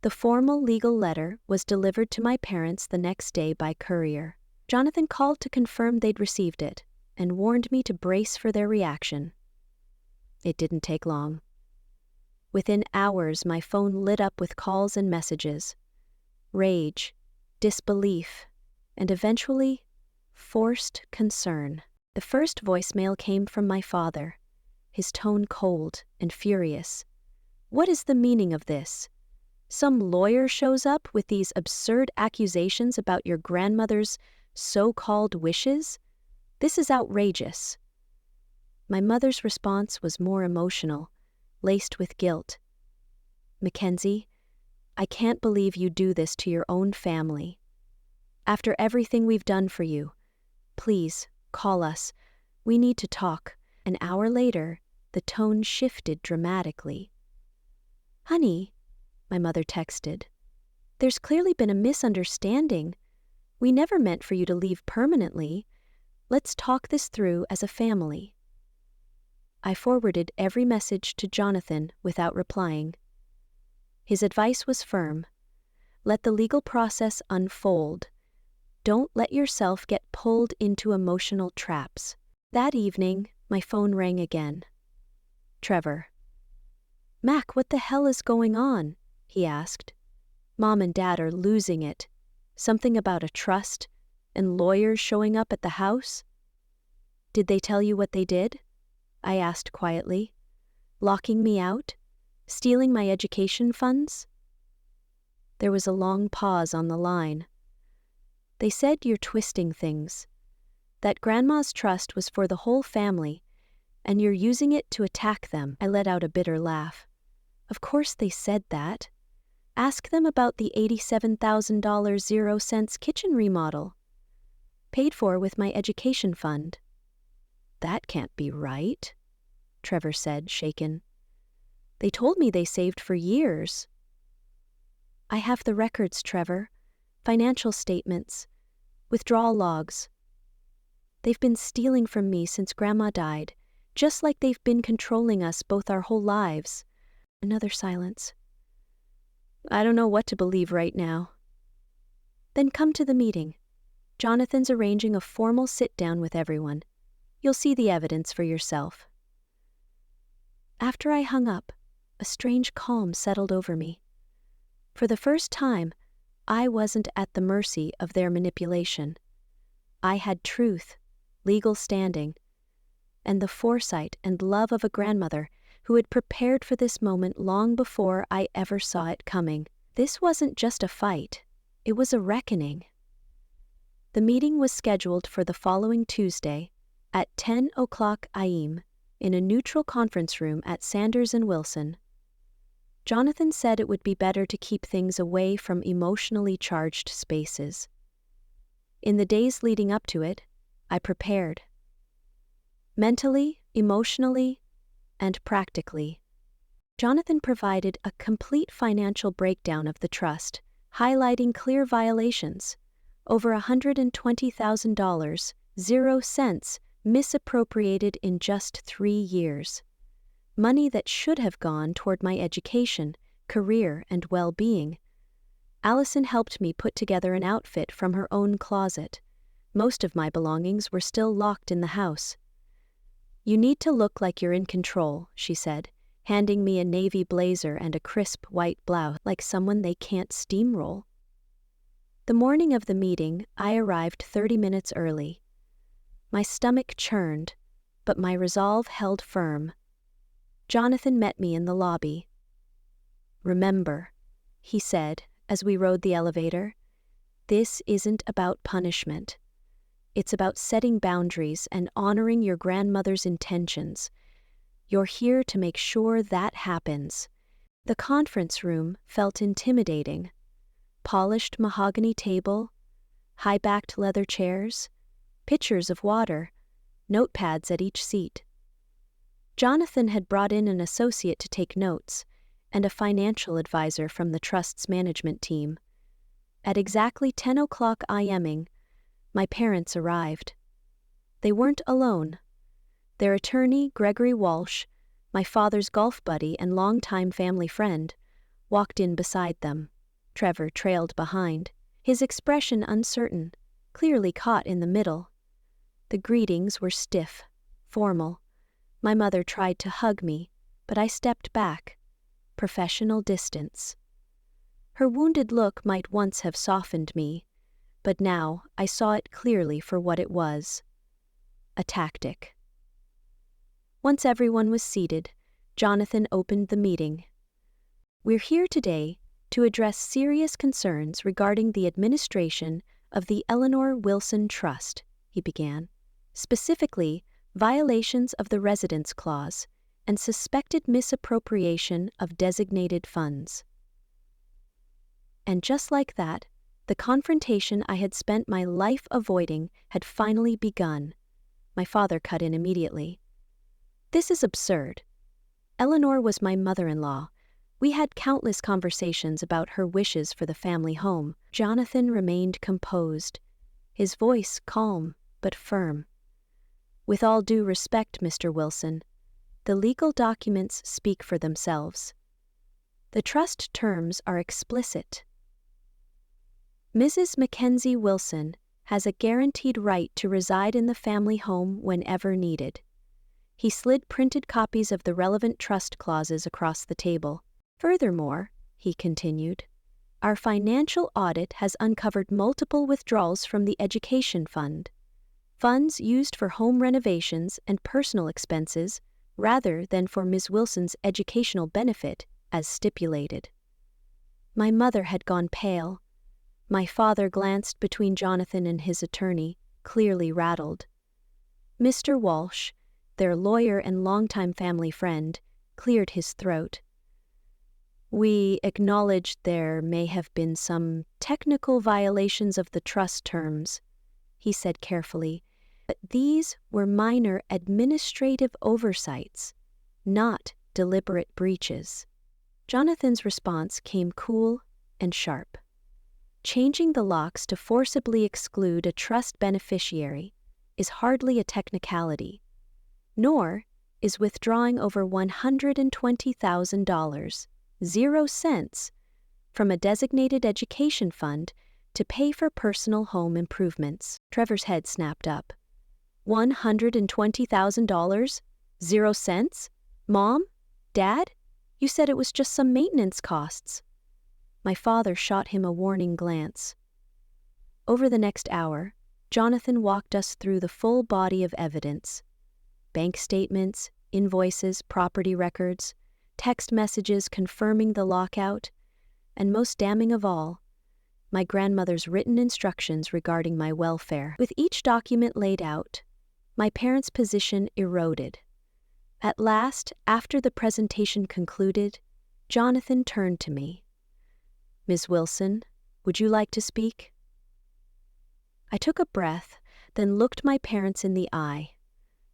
Speaker 1: The formal legal letter was delivered to my parents the next day by courier. Jonathan called to confirm they'd received it. and warned me to brace for their reaction. It didn't take long. Within hours, my phone lit up with calls and messages. Rage, disbelief, and eventually, forced concern. The first voicemail came from my father, his tone cold and furious. "What is the meaning of this? Some lawyer shows up with these absurd accusations about your grandmother's so-called wishes? This is outrageous." My mother's response was more emotional, laced with guilt. "Mackenzie, I can't believe you do this to your own family. After everything we've done for you, please, call us. We need to talk." An hour later, the tone shifted dramatically. "Honey," my mother texted, "there's clearly been a misunderstanding. We never meant for you to leave permanently. Let's talk this through as a family." I forwarded every message to Jonathan without replying. His advice was firm. Let the legal process unfold. Don't let yourself get pulled into emotional traps. That evening, my phone rang again. Trevor. "Mac, what the hell is going on?" he asked. "Mom and Dad are losing it. Something about a trust and lawyers showing up at the house?" "Did they tell you what they did?" I asked quietly. "Locking me out? Stealing my education funds?" There was a long pause on the line. "They said you're twisting things. That Grandma's trust was for the whole family, and you're using it to attack them." I let out a bitter laugh. "Of course they said that. Ask them about the $87,000 0-cents kitchen remodel. Paid for with my education fund." "That can't be right," Trevor said, shaken. "They told me they saved for years." "I have the records, Trevor. Financial statements. Withdrawal logs. They've been stealing from me since Grandma died, just like they've been controlling us both our whole lives." Another silence. "I don't know what to believe right now." "Then come to the meeting. Jonathan's arranging a formal sit-down with everyone. You'll see the evidence for yourself." After I hung up, a strange calm settled over me. For the first time, I wasn't at the mercy of their manipulation. I had truth, legal standing, and the foresight and love of a grandmother who had prepared for this moment long before I ever saw it coming. This wasn't just a fight, it was a reckoning. The meeting was scheduled for the following Tuesday at 10 o'clock a.m. in a neutral conference room at Sanders and Wilson. Jonathan said it would be better to keep things away from emotionally charged spaces. In the days leading up to it, I prepared. Mentally, emotionally, and practically. Jonathan provided a complete financial breakdown of the trust, highlighting clear violations. Over $120,000, 0 cents, misappropriated in just 3 years. Money that should have gone toward my education, career, and well-being. Allison helped me put together an outfit from her own closet. Most of my belongings were still locked in the house. "You need to look like you're in control," she said, handing me a navy blazer and a crisp white blouse, like someone they can't steamroll. The morning of the meeting, I arrived 30 minutes early. My stomach churned, but my resolve held firm. Jonathan met me in the lobby. "Remember," he said as we rode the elevator, "this isn't about punishment. It's about setting boundaries and honoring your grandmother's intentions. You're here to make sure that happens." The conference room felt intimidating. Polished mahogany table, high-backed leather chairs, pitchers of water, notepads at each seat. Jonathan had brought in an associate to take notes, and a financial advisor from the trust's management team. At exactly 10 o'clock a.m., my parents arrived. They weren't alone. Their attorney, Gregory Walsh, my father's golf buddy and longtime family friend, walked in beside them. Trevor trailed behind, his expression uncertain, clearly caught in the middle. The greetings were stiff, formal. My mother tried to hug me, but I stepped back. Professional distance. Her wounded look might once have softened me, but now I saw it clearly for what it was. A tactic. Once everyone was seated, Jonathan opened the meeting. We're here today to address serious concerns regarding the administration of the Eleanor Wilson Trust, he began. Specifically, violations of the residence clause and suspected misappropriation of designated funds. And just like that, the confrontation I had spent my life avoiding had finally begun. My father cut in immediately. This is absurd. Eleanor was my mother-in-law. We had countless conversations about her wishes for the family home. Jonathan remained composed, his voice calm but firm. With all due respect, Mr. Wilson, the legal documents speak for themselves. The trust terms are explicit. Mrs. Mackenzie Wilson has a guaranteed right to reside in the family home whenever needed. He slid printed copies of the relevant trust clauses across the table. Furthermore, he continued, our financial audit has uncovered multiple withdrawals from the education fund, funds used for home renovations and personal expenses rather than for Ms. Wilson's educational benefit as stipulated. My mother had gone pale. My father glanced between Jonathan and his attorney, clearly rattled. Mr. Walsh, their lawyer and longtime family friend, cleared his throat. We acknowledge there may have been some technical violations of the trust terms, he said carefully, but these were minor administrative oversights, not deliberate breaches. Jonathan's response came cool and sharp. Changing the locks to forcibly exclude a trust beneficiary is hardly a technicality, nor is withdrawing over $120,000, 0 cents, from a designated education fund to pay for personal home improvements. Trevor's head snapped up. $120,000, 0 cents? Mom? Dad? You said it was just some maintenance costs. My father shot him a warning glance. Over the next hour, Jonathan walked us through the full body of evidence. Bank statements, invoices, property records, text messages confirming the lockout, and most damning of all, my grandmother's written instructions regarding my welfare. With each document laid out, my parents' position eroded. At last, after the presentation concluded, Jonathan turned to me. Ms. Wilson, would you like to speak? I took a breath, then looked my parents in the eye.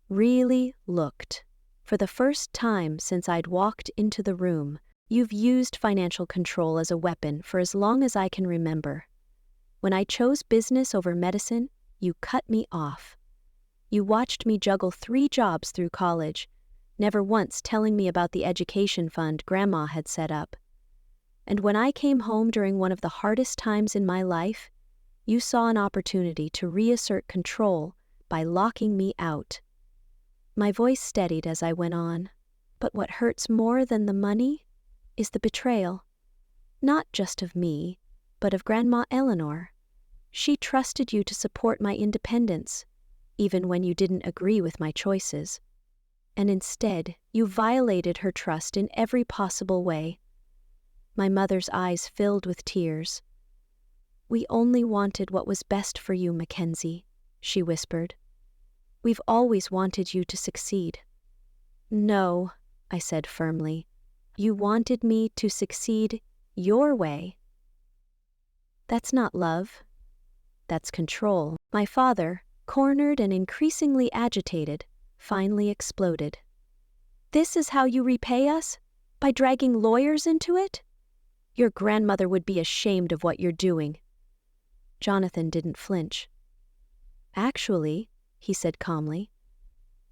Speaker 1: Really looked. For the first time since I'd walked into the room, you've used financial control as a weapon for as long as I can remember. When I chose business over medicine, you cut me off. You watched me juggle 3 jobs through college, never once telling me about the education fund Grandma had set up. And when I came home during one of the hardest times in my life, you saw an opportunity to reassert control by locking me out. My voice steadied as I went on. But what hurts more than the money is the betrayal. Not just of me, but of Grandma Eleanor. She trusted you to support my independence, even when you didn't agree with my choices. And instead, you violated her trust in every possible way. My mother's eyes filled with tears. We only wanted what was best for you, Mackenzie, she whispered. We've always wanted you to succeed. No, I said firmly. You wanted me to succeed your way. That's not love. That's control. My father, cornered and increasingly agitated, finally exploded. This is how you repay us? By dragging lawyers into it? Your grandmother would be ashamed of what you're doing. Jonathan didn't flinch. Actually, he said calmly,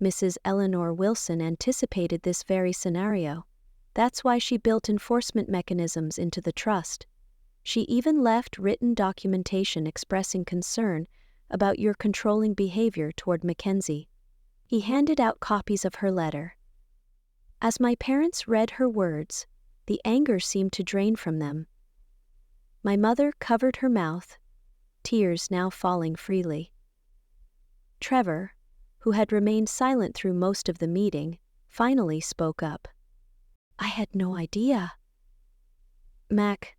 Speaker 1: Mrs. Eleanor Wilson anticipated this very scenario. That's why she built enforcement mechanisms into the trust. She even left written documentation expressing concern about your controlling behavior toward Mackenzie." He handed out copies of her letter. As my parents read her words, the anger seemed to drain from them. My mother covered her mouth, tears now falling freely. Trevor, who had remained silent through most of the meeting, finally spoke up. "I had no idea. Mac,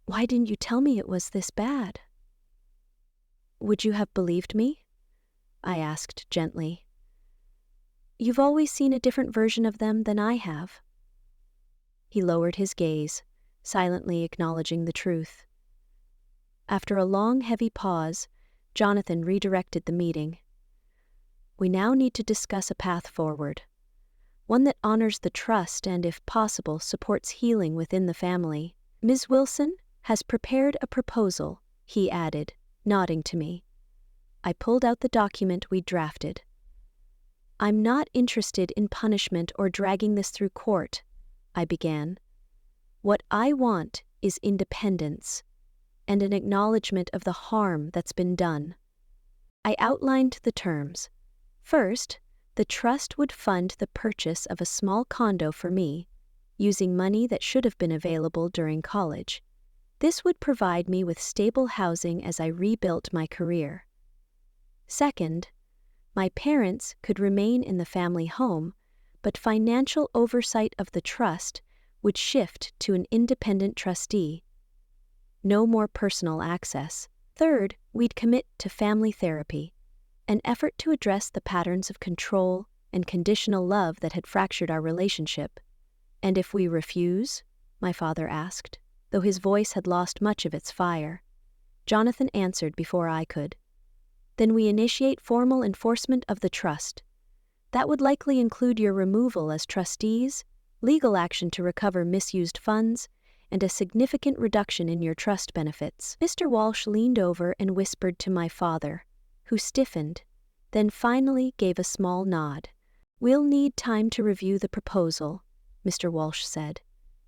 Speaker 1: why didn't you tell me it was this bad?" "Would you have believed me?" I asked gently. "You've always seen a different version of them than I have." He lowered his gaze, silently acknowledging the truth. After a long, heavy pause, Jonathan redirected the meeting. "We now need to discuss a path forward, one that honors the trust and, if possible, supports healing within the family. Ms. Wilson has prepared a proposal," he added, nodding to me. I pulled out the document we'd drafted. "I'm not interested in punishment or dragging this through court," I began. "What I want is independence and an acknowledgement of the harm that's been done." I outlined the terms. First, the trust would fund the purchase of a small condo for me, using money that should have been available during college. This would provide me with stable housing as I rebuilt my career. Second, my parents could remain in the family home, but financial oversight of the trust would shift to an independent trustee. No more personal access. Third, we'd commit to family therapy, an effort to address the patterns of control and conditional love that had fractured our relationship. "And if we refuse?" my father asked, though his voice had lost much of its fire. Jonathan answered before I could. "Then we initiate formal enforcement of the trust. That would likely include your removal as trustees, legal action to recover misused funds, and a significant reduction in your trust benefits." Mr. Walsh leaned over and whispered to my father, who stiffened, then finally gave a small nod. "We'll need time to review the proposal," Mr. Walsh said,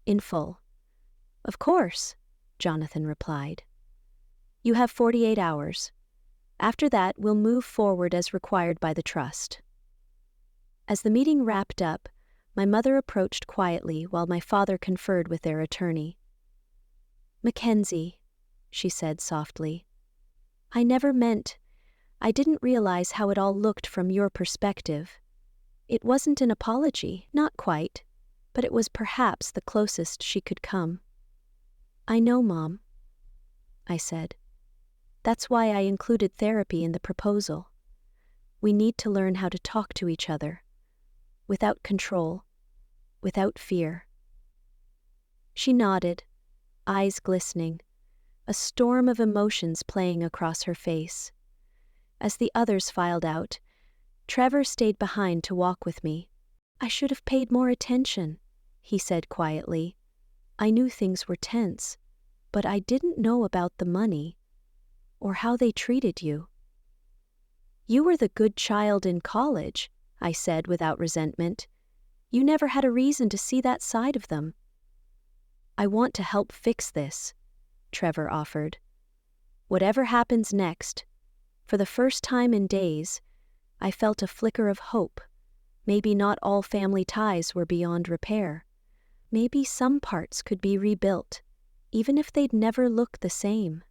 Speaker 1: "in full." "Of course," Jonathan replied. "You have 48 hours. After that, we'll move forward as required by the trust." As the meeting wrapped up, my mother approached quietly while my father conferred with their attorney. "Mackenzie," she said softly, "I didn't realize how it all looked from your perspective. It wasn't an apology, not quite, but it was perhaps the closest she could come." "I know, Mom," I said. "That's why I included therapy in the proposal. We need to learn how to talk to each other, without control, without fear." She nodded, eyes glistening, a storm of emotions playing across her face. As the others filed out, Trevor stayed behind to walk with me. "I should have paid more attention," he said quietly. "I knew things were tense, but I didn't know about the money, or how they treated you." "You were the good child in college," I said without resentment. "You never had a reason to see that side of them." "I want to help fix this," Trevor offered. "Whatever happens next," for the first time in days, I felt a flicker of hope. Maybe not all family ties were beyond repair. Maybe some parts could be rebuilt, even if they'd never look the same.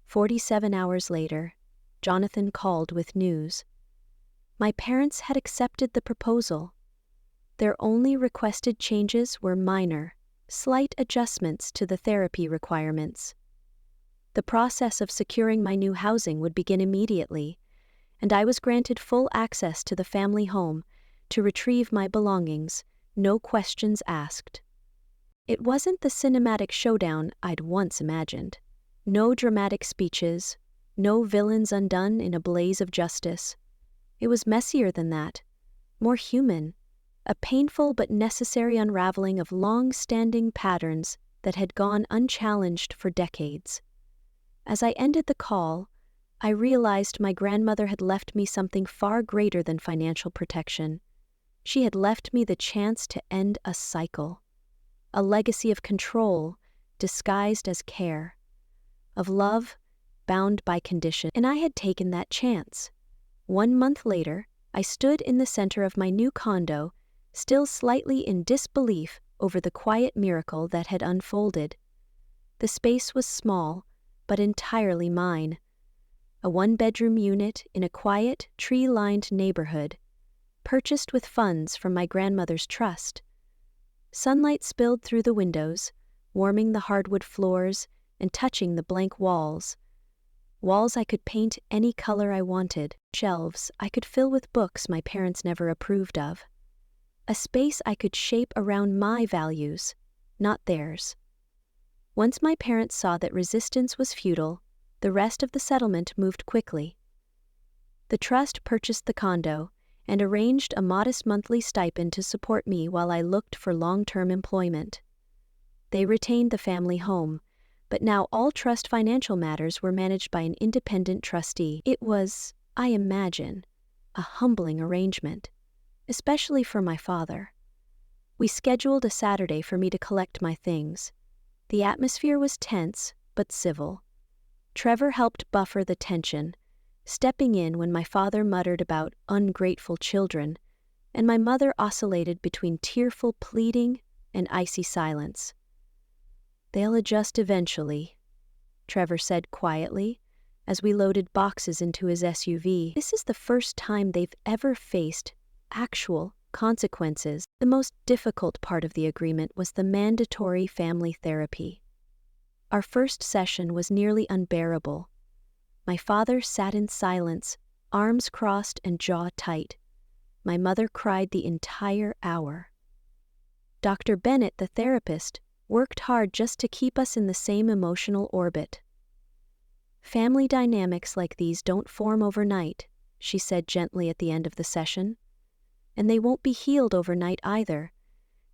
Speaker 1: 47 hours later, Jonathan called with news. My parents had accepted the proposal. Their only requested changes were minor, slight adjustments to the therapy requirements. The process of securing my new housing would begin immediately, and I was granted full access to the family home to retrieve my belongings, no questions asked. It wasn't the cinematic showdown I'd once imagined. No dramatic speeches, no villains undone in a blaze of justice. It was messier than that, more human, a painful but necessary unraveling of long-standing patterns that had gone unchallenged for decades. As I ended the call, I realized my grandmother had left me something far greater than financial protection. She had left me the chance to end a cycle, a legacy of control disguised as care, of love bound by condition, and I had taken that chance. 1 month later, I stood in the center of my new condo, still slightly in disbelief over the quiet miracle that had unfolded. The space was small, but entirely mine. A 1-bedroom unit in a quiet, tree-lined neighborhood, purchased with funds from my grandmother's trust. Sunlight spilled through the windows, warming the hardwood floors and touching the blank walls. Walls I could paint any color I wanted, shelves I could fill with books my parents never approved of. A space I could shape around my values, not theirs. Once my parents saw that resistance was futile, the rest of the settlement moved quickly. The trust purchased the condo and arranged a modest monthly stipend to support me while I looked for long-term employment. They retained the family home, but now all trust financial matters were managed by an independent trustee. It was, I imagine, a humbling arrangement, especially for my father. We scheduled a Saturday for me to collect my things. The atmosphere was tense, but civil. Trevor helped buffer the tension, stepping in when my father muttered about ungrateful children, and my mother oscillated between tearful pleading and icy silence. "They'll adjust eventually," Trevor said quietly, as we loaded boxes into his SUV. This is the first time they've ever faced actual consequences. The most difficult part of the agreement was the mandatory family therapy. Our first session was nearly unbearable. My father sat in silence, arms crossed and jaw tight. My mother cried the entire hour. Dr. Bennett, the therapist, worked hard just to keep us in the same emotional orbit. "Family dynamics like these don't form overnight," she said gently at the end of the session. "And they won't be healed overnight either.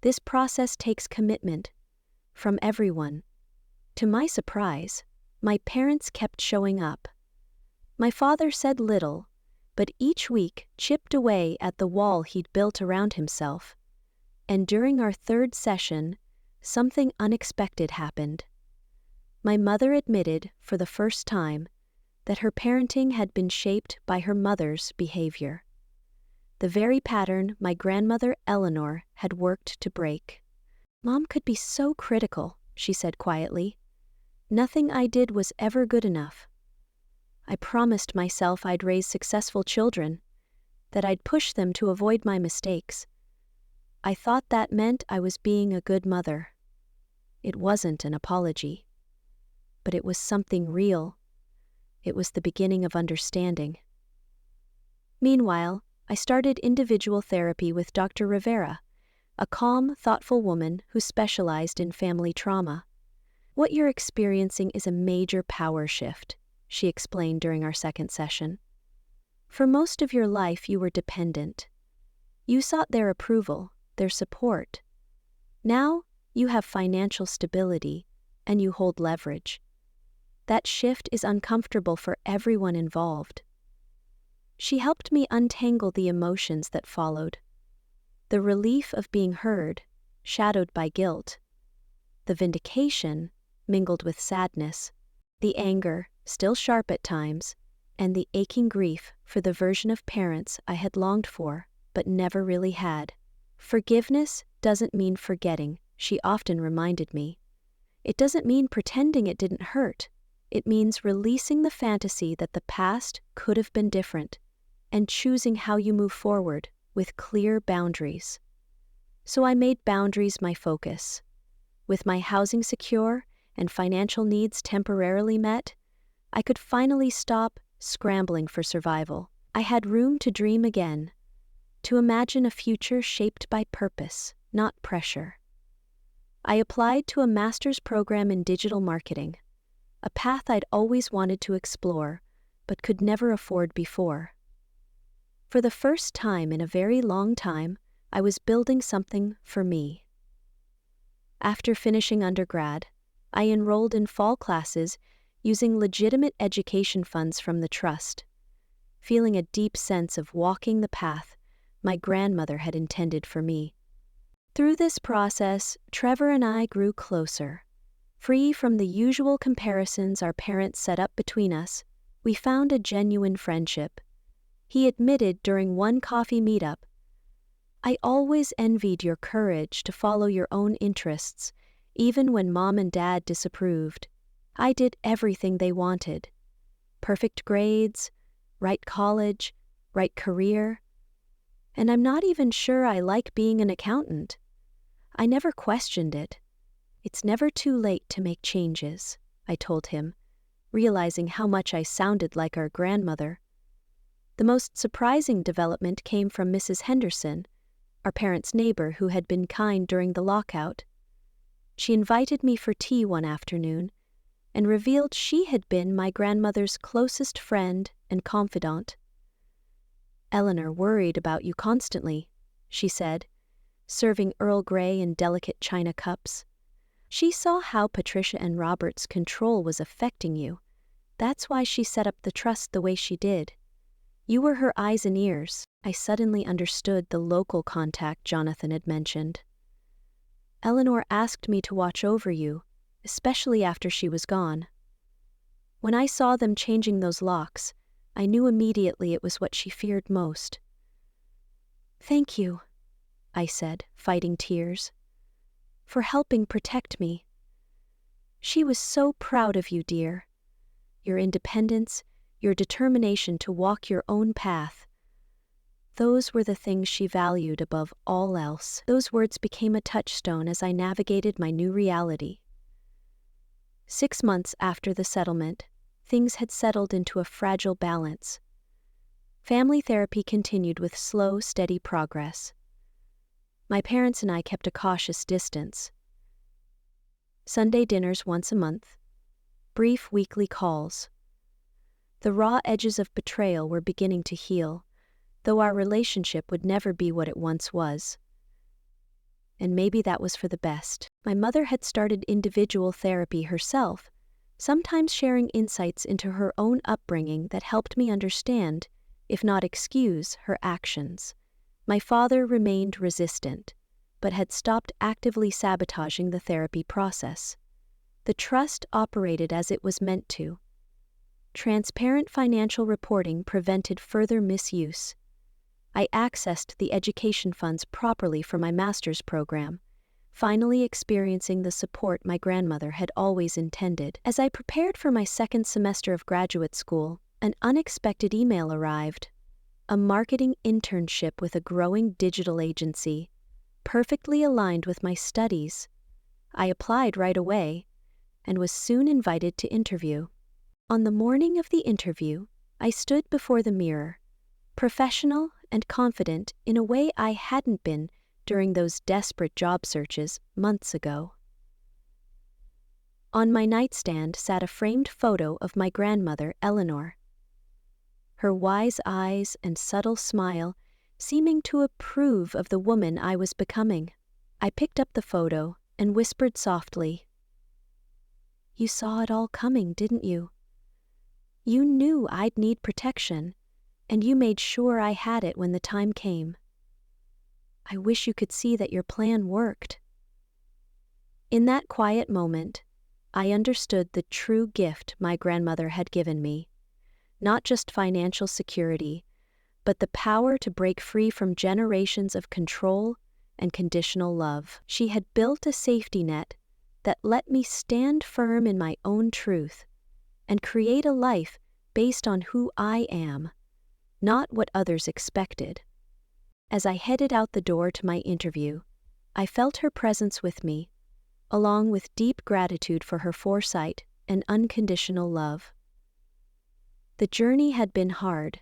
Speaker 1: This process takes commitment from everyone." To my surprise, my parents kept showing up. My father said little, but each week chipped away at the wall he'd built around himself. And during our third session, something unexpected happened. My mother admitted, for the first time, that her parenting had been shaped by her mother's behavior. The very pattern my grandmother Eleanor had worked to break. "Mom could be so critical," she said quietly. "Nothing I did was ever good enough. I promised myself I'd raise successful children, that I'd push them to avoid my mistakes. I thought that meant I was being a good mother. It wasn't an apology. But it was something real. It was the beginning of understanding." Meanwhile, I started individual therapy with Dr. Rivera, a calm, thoughtful woman who specialized in family trauma. "What you're experiencing is a major power shift," she explained during our second session. "For most of your life you were dependent. You sought their approval, their support. Now you have financial stability, and you hold leverage. That shift is uncomfortable for everyone involved." She helped me untangle the emotions that followed. The relief of being heard, shadowed by guilt. The vindication, mingled with sadness. The anger, still sharp at times, and the aching grief for the version of parents I had longed for, but never really had. "Forgiveness doesn't mean forgetting," she often reminded me. "It doesn't mean pretending it didn't hurt. It means releasing the fantasy that the past could have been different, and choosing how you move forward with clear boundaries." So I made boundaries my focus. With my housing secure and financial needs temporarily met, I could finally stop scrambling for survival. I had room to dream again, to imagine a future shaped by purpose, not pressure. I applied to a master's program in digital marketing, a path I'd always wanted to explore, but could never afford before. For the first time in a very long time, I was building something for me. After finishing undergrad, I enrolled in fall classes using legitimate education funds from the trust, feeling a deep sense of walking the path my grandmother had intended for me. Through this process, Trevor and I grew closer. Free from the usual comparisons our parents set up between us, we found a genuine friendship. He admitted during one coffee meetup, "I always envied your courage to follow your own interests, even when Mom and Dad disapproved. I did everything they wanted. Perfect grades, right college, right career. And I'm not even sure I like being an accountant. I never questioned it. It's never too late to make changes," I told him, realizing how much I sounded like our grandmother. The most surprising development came from Mrs. Henderson, our parents' neighbor who had been kind during the lockout. She invited me for tea one afternoon and revealed she had been my grandmother's closest friend and confidant. "Eleanor worried about you constantly," she said, serving Earl Grey in delicate china cups. "She saw how Patricia and Robert's control was affecting you. That's why she set up the trust the way she did. You were her eyes and ears." I suddenly understood the local contact Jonathan had mentioned. "Eleanor asked me to watch over you, especially after she was gone. When I saw them changing those locks, I knew immediately it was what she feared most." "Thank you," I said, fighting tears, "for helping protect me. She was so proud of you, dear. Your independence, your determination to walk your own path. Those were the things she valued above all else." Those words became a touchstone as I navigated my new reality. 6 months after the settlement, things had settled into a fragile balance. Family therapy continued with slow, steady progress. My parents and I kept a cautious distance. Sunday dinners once a month, brief weekly calls. The raw edges of betrayal were beginning to heal, though our relationship would never be what it once was. And maybe that was for the best. My mother had started individual therapy herself, sometimes sharing insights into her own upbringing that helped me understand, if not excuse, her actions. My father remained resistant, but had stopped actively sabotaging the therapy process. The trust operated as it was meant to. Transparent financial reporting prevented further misuse. I accessed the education funds properly for my master's program, finally experiencing the support my grandmother had always intended. As I prepared for my second semester of graduate school, an unexpected email arrived. A marketing internship with a growing digital agency, perfectly aligned with my studies. I applied right away and was soon invited to interview. On the morning of the interview, I stood before the mirror, professional and confident in a way I hadn't been during those desperate job searches months ago. On my nightstand sat a framed photo of my grandmother, Eleanor. Her wise eyes and subtle smile seeming to approve of the woman I was becoming. I picked up the photo and whispered softly, "You saw it all coming, didn't you? You knew I'd need protection, and you made sure I had it when the time came. I wish you could see that your plan worked." In that quiet moment, I understood the true gift my grandmother had given me. Not just financial security, but the power to break free from generations of control and conditional love. She had built a safety net that let me stand firm in my own truth and create a life based on who I am, not what others expected. As I headed out the door to my interview, I felt her presence with me, along with deep gratitude for her foresight and unconditional love. The journey had been hard,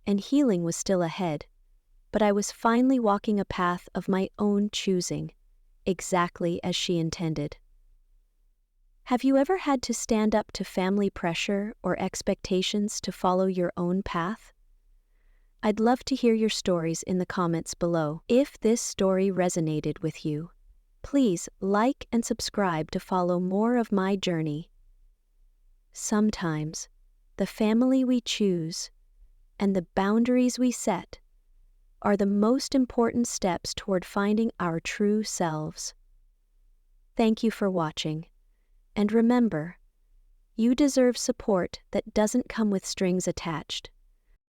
Speaker 1: and healing was still ahead, but I was finally walking a path of my own choosing, exactly as she intended. Have you ever had to stand up to family pressure or expectations to follow your own path? I'd love to hear your stories in the comments below. If this story resonated with you, please like and subscribe to follow more of my journey. Sometimes, the family we choose and the boundaries we set are the most important steps toward finding our true selves. Thank you for watching. And remember, you deserve support that doesn't come with strings attached.